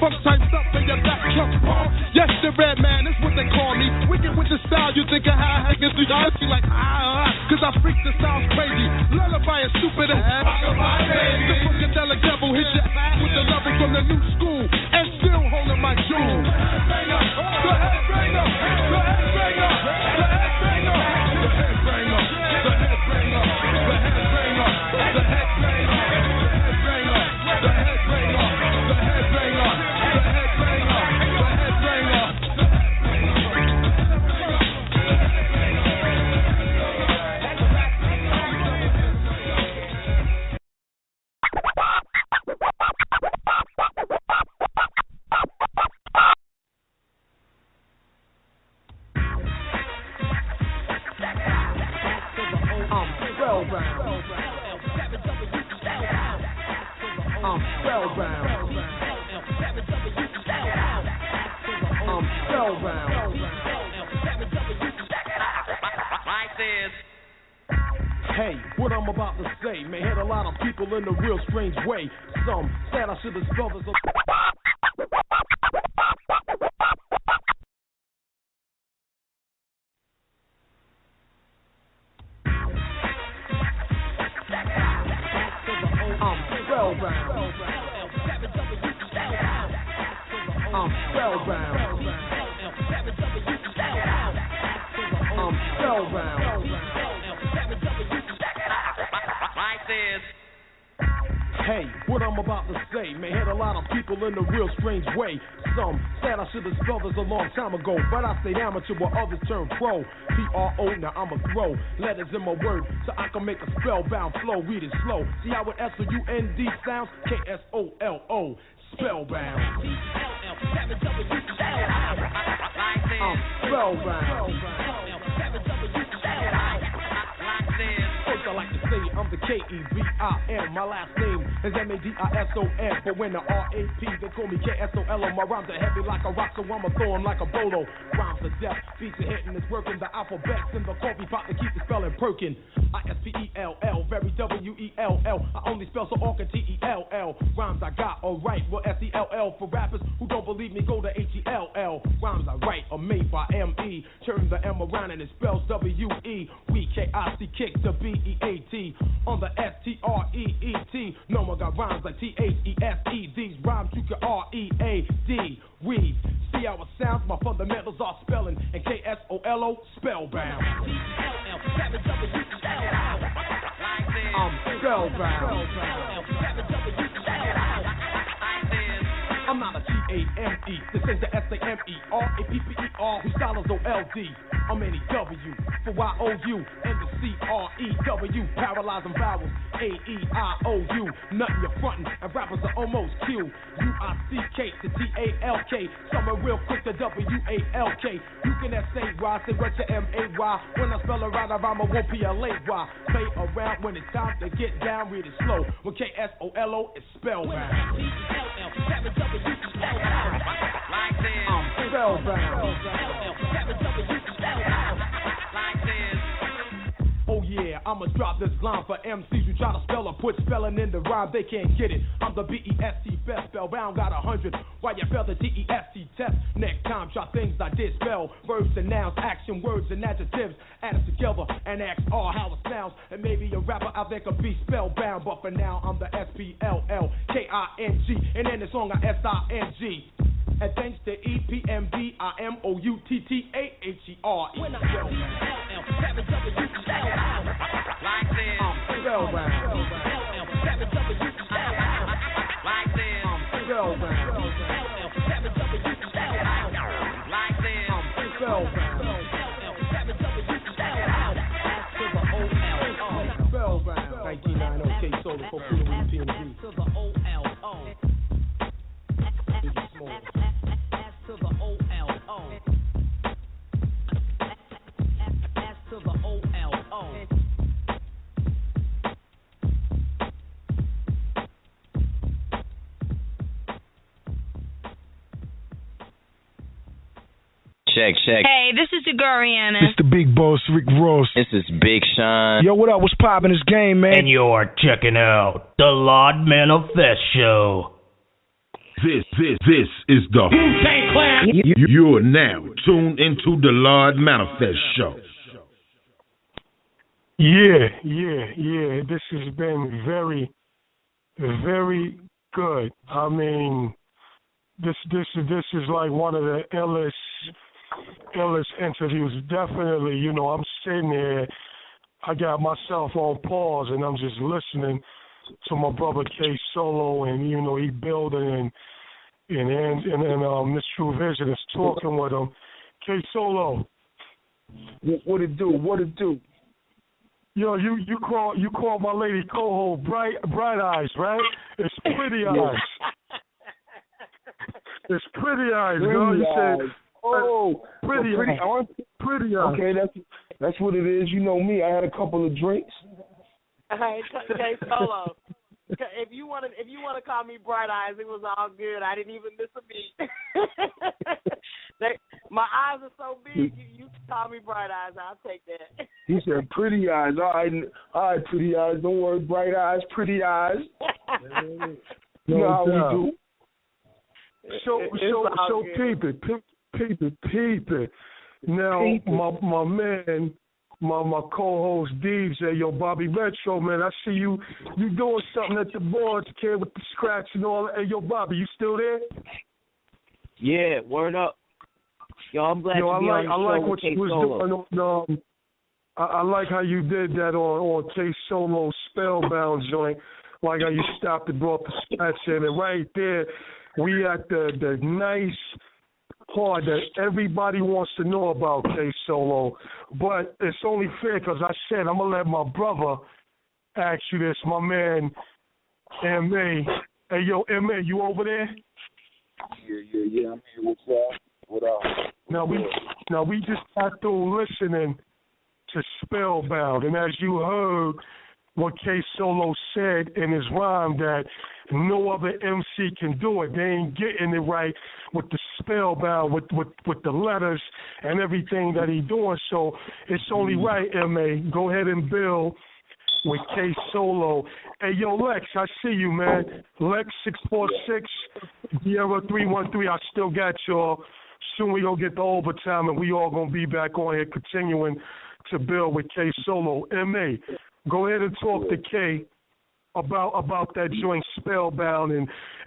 funk type stuff in your back truck. Yes, the Red Man, that's what they call me. Wicked with the style, you think of how I get through your head, like cause I freak the style's crazy. Lullaby is stupid as the funkadelic devil hit you with the level from the new school, and still holding my jewel. Hey, what I'm about to say may hit a lot of people in a real strange way. Some said I should have spelled this. Hey, what I'm about to say may hit a lot of people in a real strange way. Some said I should have spelled this a long time ago, but I stayed amateur while others turned pro. P-R-O, now I'ma throw letters in my word so I can make a spellbound flow. Read it slow. See how it S-O-U-N-D sounds? K-S-O-L-O. Spellbound. Spellbound. First I like to say the K-E-V-I-M. My last name is M-A-D-I-S-O-N. But when the R-A-P, they call me K-S-O-L-O. My rhymes are heavy like a rock, so I'ma throw 'em like a bolo. Rhymes are death, beats are hitting, it's working. The alphabet's in the coffee pot to keep the spelling perking. I-S-P-E-L-L, very W-E-L-L. I only spell so all can T-E-L-L. Rhymes I got, alright, well S-E-L-L. For rappers who don't believe me, go to H-E-L-L. Rhymes I write are made by M-E. Turn the M around and it spells W-E. We K-I-C, kick the B-E-A-T. On the S-T-R-E-E-T. No one got rhymes like T-H-E-S-E. These rhymes you can R-E-A-D. We see how it sounds, my fundamentals are spelling. And K-S-O-L-O, spellbound. I'm spellbound. I'm not a G-A-M-E. This ain't the S-A-M-E-R-A-P-P-E-R. Whose style is O-L-D. I'm N-E-W for Y-O-U and the C-R-E-W. Paralyzing vowels. A-E-I-O-U. Nothing you're frontin', and rappers are almost Q. U-I-C-K to T-A-L-K. Somewhere real quick to W-A-L-K. You can S-A-Y, say what to M-A-Y. When I spell it right, I rhyme, I won't P-L-A-Y. Play around when it's time to get down, read it slow. When K-S-O-L-O is spellbound. I'm spellbound. Oh yeah, I'ma drop this line for MCs who try to spell or put spelling in the rhyme, they can't get it. I'm the B-E-S-T best, spellbound got 100. Why you fail the T-E-S-T test? Next time try things I did spell. Verbs and nouns, action, words and adjectives. Add it together and ask all how it sounds. And maybe a rapper out there could be spellbound, but for now I'm the S-P-L-L-K-I-N-G. And in the song I S-I-N-G. And thanks to E-P-M-B-I-M-O-U-T-T-A-H-E-R. When I spell like this. I'm spellbound. Like this. I'm spellbound. Like this. I'm spellbound. Spellbound. 1990 K-Solo for Freedom with EPMD. To the O-L-O. To the O-L-O. S to the O-L-O. Check. Hey, this is the Goriana. It's the big boss, Rick Ross. This is Big Sean. Yo, what up? What's poppin' this game, man? And you're checking out the Lodd Manafess Show. This is the Wu-Tang Clan. You're now tuned into the Lodd Manafess Show. Yeah. This has been very, very good. I mean, this is like one of the illest interviews. Definitely, you know, I'm sitting here, I got myself on pause, and I'm just listening to my brother K Solo, and you know he building, and Miss True Vision is talking with him. K Solo, what it do? Yo, you call my lady Coho bright eyes, right? It's pretty eyes. It's pretty eyes, girl. You said pretty eyes. Pretty eyes. Okay, that's what it is. You know me. I had a couple of drinks. Hey, Solo. If you want to call me Bright Eyes, it was all good. I didn't even miss a beat. My eyes are so big. You can call me Bright Eyes. I'll take that. He said pretty eyes. All right, pretty eyes. Don't worry, Bright Eyes, pretty eyes. You know how we do. So peep it. Now, my man, my co-host DJ, yo, Bobby Metro, man, I see you doing something at the boards, kid, with the scratch and all. Hey, yo, Bobby, you still there? Yeah, word up. Yo, I'm glad to be on the show. I like what you was doing. I like how you did that on K Solo Spellbound joint. Like how you stopped and brought the scratch in, and right there, we at the nice part that everybody wants to know about K Solo. But it's only fair because I said I'm gonna let my brother ask you this, my man M.A. Hey, yo, M.A., you over there? Yeah. I'm here. What's up? What up? Now we just got through listening to Spellbound, and as you heard, what K Solo said in his rhyme, that no other MC can do it. They ain't getting it right with the spellbound, with the letters and everything that he doing. So it's only right, MA. Go ahead and build with K Solo. Hey, yo, Lex, I see you, man. Lex 646, Sierra 313. I still got y'all. Soon we gonna get the overtime, and we all gonna be back on here continuing to build with K Solo. MA, go ahead and talk to K about that joint Spellbound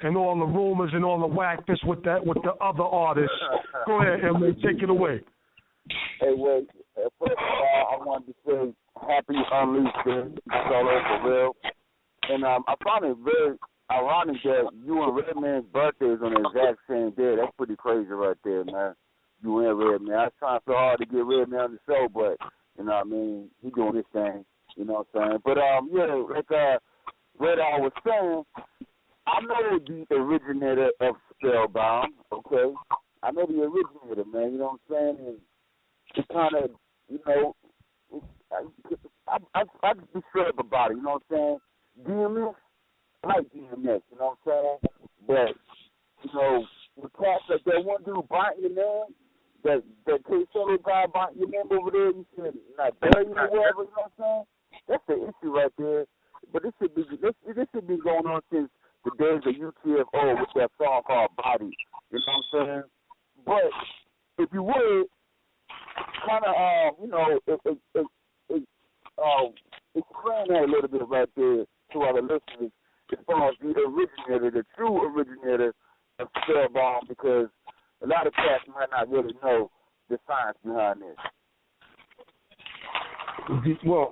and all the rumors and all the whackness with the other artists. Go ahead, MA, take it away. Hey, well, first of all, I wanted to say happy Unleashed Day, Solo, for real. And I find it very ironic that you and Redman's birthday is on the exact same day. That's pretty crazy right there, man. You and Redman. I was trying so hard to get Redman on the show, but, you know what I mean, he doing his thing, you know what I'm saying? But, yeah, like Red I was saying, I know the originator of Spellbound, okay? I know the originator, man, you know what I'm saying? And it kind of, you know, I just be straight up about it, you know what I'm saying? DMX, I like DMX, you know what I'm saying? But, you know, the cats like that one dude biting your man, that K-Solo guy biting your man over there, you should not bury you or whatever, you know what I'm saying? That's the issue right there. But this should be going on since the days of UTFO with that song called Body, you know what I'm saying? But if you would, kind of, you know, explain that a little bit right there to other listeners as far as the originator, the true originator of Spellbound, because a lot of cats might not really know the science behind this. Well,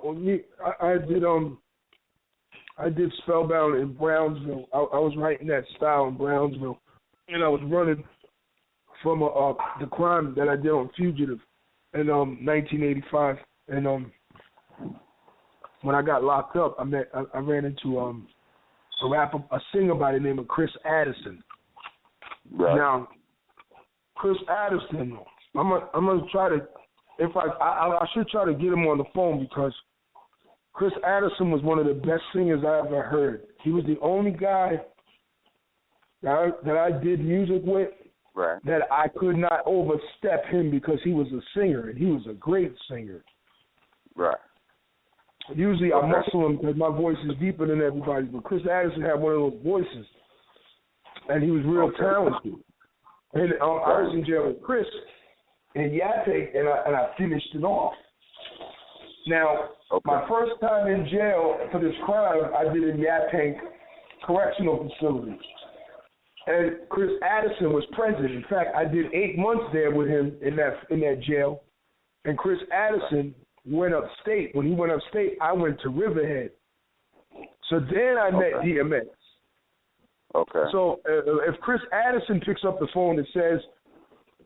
I did Spellbound in Brownsville. I was writing that style in Brownsville, and I was running from the crime that I did on Fugitive in 1985. And when I got locked up, I ran into a singer by the name of Chris Addison. Right. Now, Chris Addison, I'm gonna try to, I should try to get him on the phone, because Chris Addison was one of the best singers I ever heard. He was the only guy that I did music with, right, that I could not overstep him, because he was a singer, and he was a great singer. Right. Usually I muscle him because my voice is deeper than everybody's, but Chris Addison had one of those voices, and he was real talented. And I was in jail with Chris in Yape, and I finished it off. Now, my first time in jail for this crime, I did in Yape Correctional Facility. And Chris Addison was president. In fact, I did 8 months there with him in that jail. And Chris Addison went upstate. When he went upstate, I went to Riverhead. So then I met DMX. Okay. So if Chris Addison picks up the phone and says,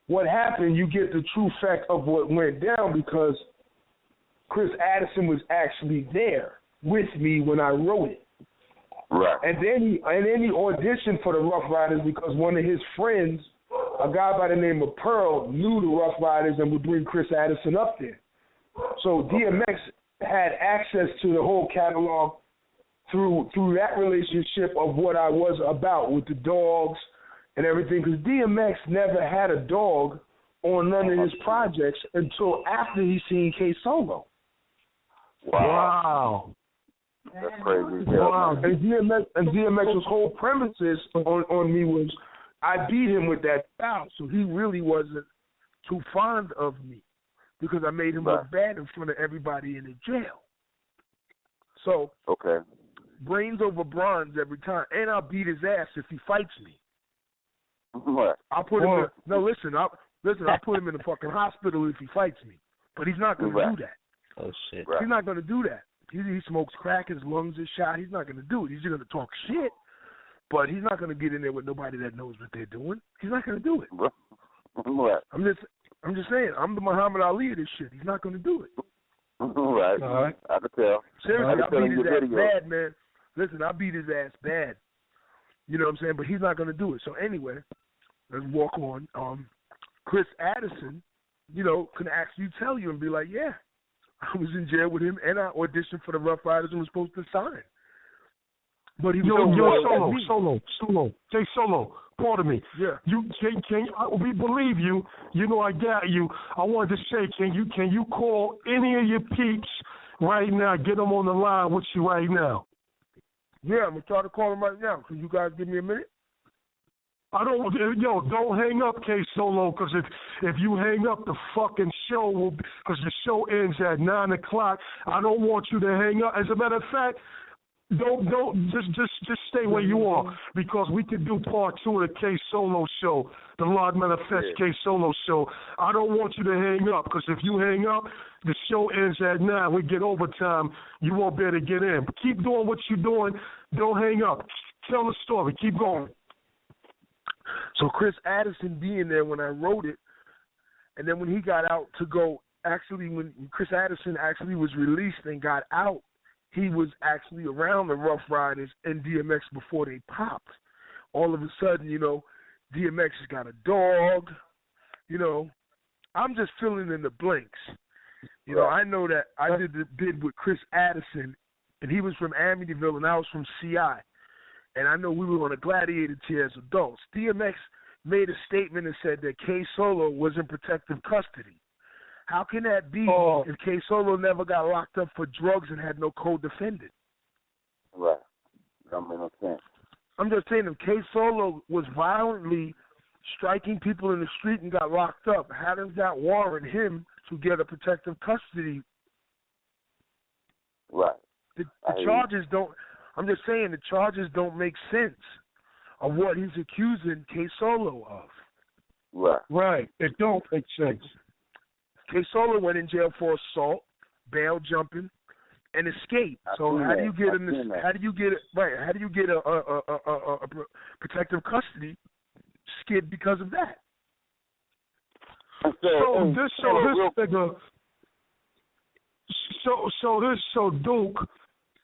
what happened, you get the true fact of what went down, because Chris Addison was actually there with me when I wrote it. Right. And then he auditioned for the Rough Riders because one of his friends, a guy by the name of Pearl, knew the Rough Riders and would bring Chris Addison up there. So DMX had access to the whole catalog through that relationship of what I was about with the dogs and everything, because DMX never had a dog on none of his projects until after he seen K Solo. Wow. That's crazy. Wow. And DMX's whole premises on me was I beat him with that style, so he really wasn't too fond of me because I made him look bad in front of everybody in the jail. So, brains over bronze every time, and I'll beat his ass if he fights me. What? I'll put him in, I'll put him in the fucking hospital if he fights me, but he's not going to do that. Oh, shit. He's not going to do that. He smokes crack, his lungs are shot. He's not going to do it. He's just going to talk shit, but he's not going to get in there with nobody that knows what they're doing. He's not going to do it. What? I'm just saying, I'm the Muhammad Ali of this shit. He's not going to do it. Right. All right. I can tell. Seriously, I beat his ass bad, man. Listen, I beat his ass bad. You know what I'm saying? But he's not going to do it. So anyway, let's walk on. Chris Addison, can actually tell you and be like, yeah, I was in jail with him, and I auditioned for the Rough Riders and was supposed to sign. But he was Solo. Pardon me. Yeah. We believe you. You know I got you. I wanted to say, can you call any of your peeps right now? Get them on the line with you right now. Yeah, I'm gonna try to call them right now. Can you guys give me a minute? Don't hang up, K Solo, because if you hang up, the fucking show will, because the show ends at 9 o'clock. I don't want you to hang up. As a matter of fact, don't just stay where you are, because we could do part 2 of the K Solo show, the Lodd Manafess K Solo show. I don't want you to hang up, because if you hang up, the show ends at 9. We get overtime. You won't be able to get in. But keep doing what you're doing. Don't hang up. Tell the story. Keep going. So Chris Addison being there when I wrote it, and then when he got out to go, actually when Chris Addison actually was released and got out, he was actually around the Rough Riders and DMX before they popped. All of a sudden, DMX has got a dog. I'm just filling in the blanks. I know that I did the bid with Chris Addison, and he was from Amityville, and I was from CI. And I know we were on a gladiator tier as adults. DMX made a statement and said that K Solo was in protective custody. How can that be if K Solo never got locked up for drugs and had no co-defendant? Right. That makes no sense. I'm just saying, if K Solo was violently striking people in the street and got locked up, how does that warrant him to get a protective custody? Right. The charges don't. I'm just saying the charges don't make sense of what he's accusing K Solo of. Right. It don't make sense. K Solo went in jail for assault, bail jumping, and escape. So how do you get him? How do you get it? Right. How do you get a protective custody skid because of that? So Duke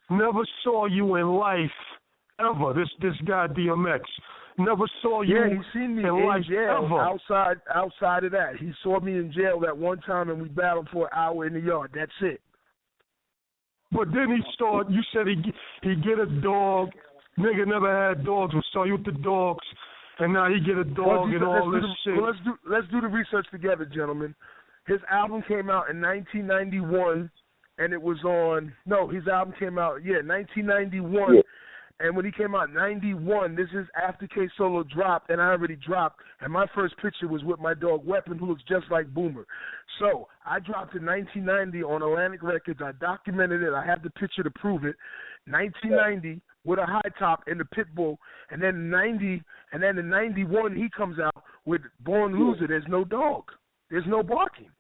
never saw you in life ever. This guy DMX never saw you. Yeah, he seen me in jail ever. Outside of that, he saw me in jail that one time, and we battled for an hour in the yard. That's it. But then you said he get a dog. Nigga never had dogs. We saw you with the dogs, and now he get a dog and all this shit. Well, let's do the research together, gentlemen. His album came out in 1991. And it was his album came out, 1991. Yeah. And when he came out in 91, this is after K Solo dropped, and I already dropped. And my first picture was with my dog Weapon, who looks just like Boomer. So I dropped in 1990 on Atlantic Records. I documented it. I have the picture to prove it. 1990 with a high top and the pit bull. And then in 91, he comes out with Born Loser. There's no dog. There's no barking.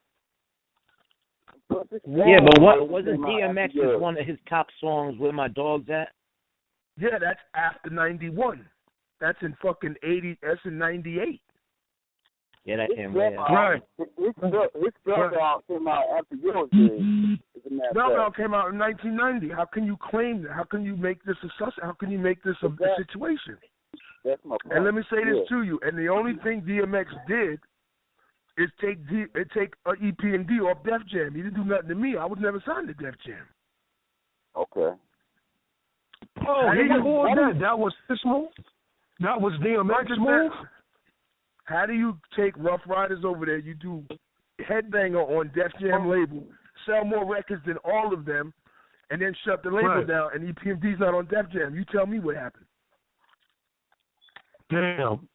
Yeah, but what wasn't DMX one of his top songs, Where My Dog's At? Yeah, that's after 91. That's in fucking 80. That's in 98. Yeah, that came way out. Right. His spell came out after yours did. No, came out in 1990. How can you claim that? How can you make this a situation? That's my point. And let me say this to you. And the only thing DMX did is take EPMD off Def Jam. He didn't do nothing to me. I was never signed to Def Jam. Okay. Oh, that was his move? That was DMX's move? How do you take Rough Riders over there? You do Headbanger on Def Jam label, sell more records than all of them, and then shut the label down, and EPMD's not on Def Jam. You tell me what happened. Damn.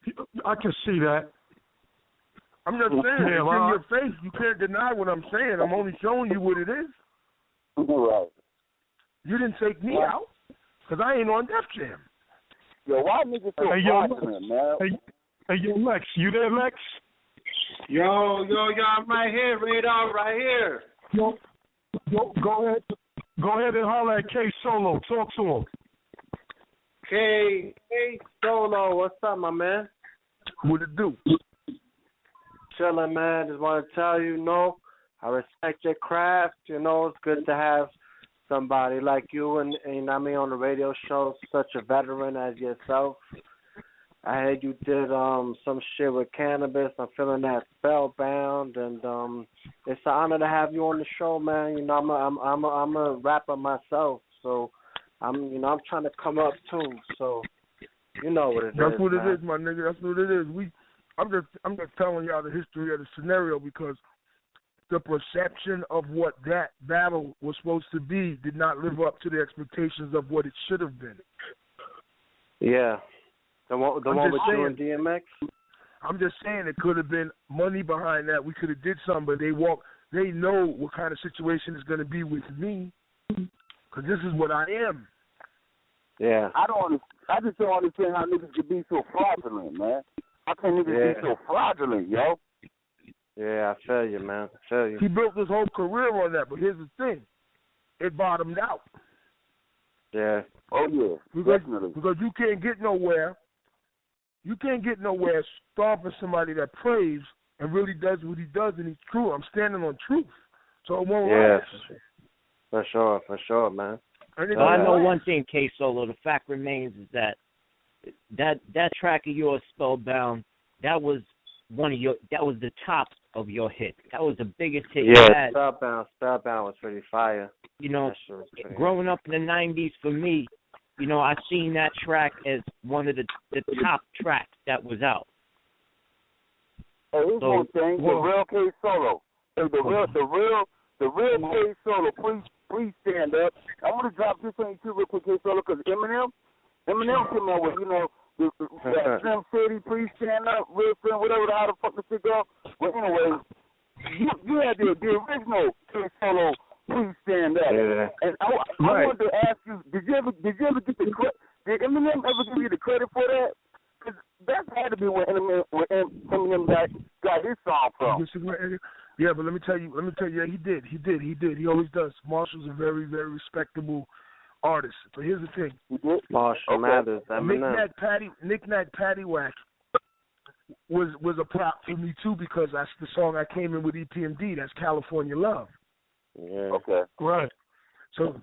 I can see that. I'm just saying, it's in your face. You can't deny what I'm saying. I'm only showing you what it is. Right. You didn't take me out, because I ain't on Def Jam. Yo, why niggas so confident, man? Hey, yo, Lex, you there, Lex? Yo, I'm right here, Radar, right here. Yo, go ahead and holler at K Solo. Talk to him. K Solo, what's up, my man? What it do? Chilling, man. Just want to tell you, I respect your craft. It's good to have somebody like you and I mean on the radio show, such a veteran as yourself. I heard you did some shit with cannabis. I'm feeling that Spellbound, and it's an honor to have you on the show, man. You know, I'm a rapper myself, so I'm trying to come up too. So you know what it is. That's what man. it is, my nigga. That's what it is. I'm just telling y'all the history of the scenario because the perception of what that battle was supposed to be did not live up to the expectations of what it should have been. Yeah. The one with you and DMX? I'm just saying it could have been money behind that. We could have did something, but they know what kind of situation it's going to be with me because this is what I am. Yeah. I just don't understand how niggas could be so fraudulent, man. How can niggas be so fraudulent, yo? Yeah, I feel you, man. I feel you. He built his whole career on that, but here's the thing. It bottomed out. Yeah. Oh, yeah. Definitely. Because you can't get nowhere. You can't get nowhere stomping somebody that prays and really does what he does, and he's true. I'm standing on truth. So it won't last. For sure, man. Well, I know one thing, K Solo. The fact remains is that track of yours, Spellbound, that was the top of your hit. That was the biggest hit you had. Spellbound was pretty fire. You know, growing up in the 90s for me, you know, I seen that track as one of the top tracks that was out. Hey, here's one thing, the real K Solo. Hey, the real K Solo, please stand up. I want to drop this on you too real quick, K Solo, because Eminem came out with, you know, Slim City, please stand up, real friend, whatever, how the fuck the shit go. But anyway, you had the original K Solo, please stand up. Yeah. And I wanted to ask you, did you ever get the credit? Did Eminem ever give you the credit for that? Because that had to be where Eminem got his song from. Yeah, but let me tell you, yeah, he did. He always does. Marshall's a very, very respectable artist. But here's the thing. Marshall Mathers, Knick-Knack Paddywhack was a prop for me too because that's the song I came in with EPMD. That's California Love. Yeah. Okay. Right. So.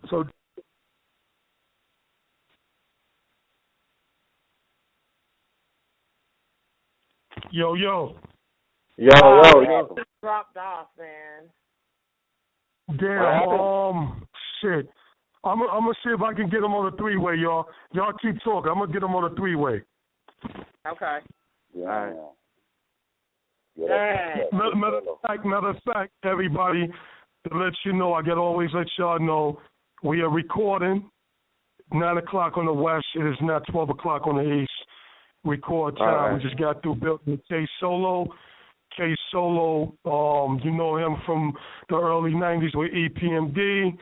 Yo. Dropped off, man. Damn. Shit. I'm gonna see if I can get him on a three-way, y'all. Y'all keep talking. I'm gonna get him on a three-way. Okay. Yeah. Matter of fact, everybody, to let you know, I gotta always let y'all know, we are recording 9 o'clock on the west. It is not 12 o'clock on the east. Record time. Right. We just got through building K Solo, you know him from the early 90s with EPMD.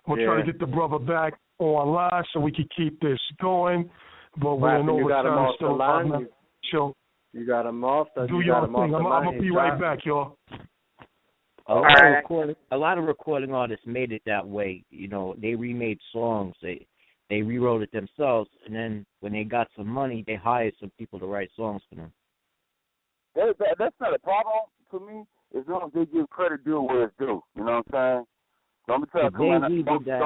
We'll try to get the brother back online so we can keep this going. But we're in overtime still. You got him off. Do your thing. I'm going to be right back, y'all. A lot of recording artists made it that way. You know, they remade songs. They rewrote it themselves, and then when they got some money, they hired some people to write songs for them. That's not a problem for me, as long as they give credit due where it's due. You know what I'm saying? So I'm gonna tell Jay-Z did that.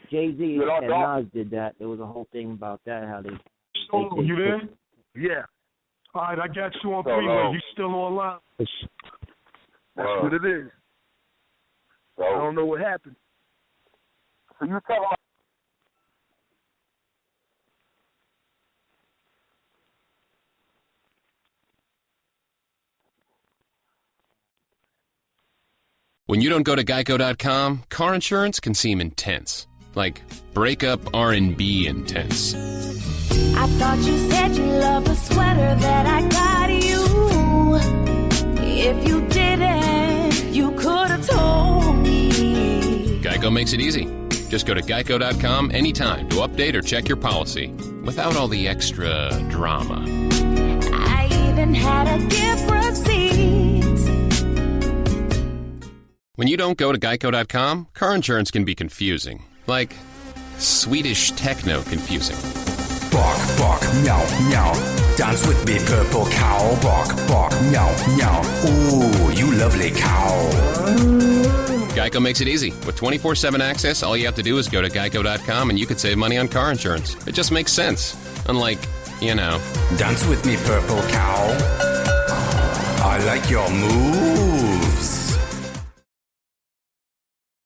Jay-Z and Nas did that. There was a whole thing about that, how they you there? Yeah. All right, I got you on three-way. You still online? That's what it is. I don't know what happened. So you talking about When you don't go to Geico.com, car insurance can seem intense. Like breakup R&B intense. I thought you said you loved the sweater that I got you. If you didn't, you could have told me. Geico makes it easy. Just go to Geico.com anytime to update or check your policy without all the extra drama. I even had a gift receipt. When you don't go to Geico.com, car insurance can be confusing. Like Swedish techno confusing. Bark, bark, meow, meow. Dance with me, purple cow. Bark, bark, meow, meow. Ooh, you lovely cow. Geico makes it easy. With 24/7 access, all you have to do is go to Geico.com and you could save money on car insurance. It just makes sense. Unlike you know. Dance with me, purple cow. I like your move.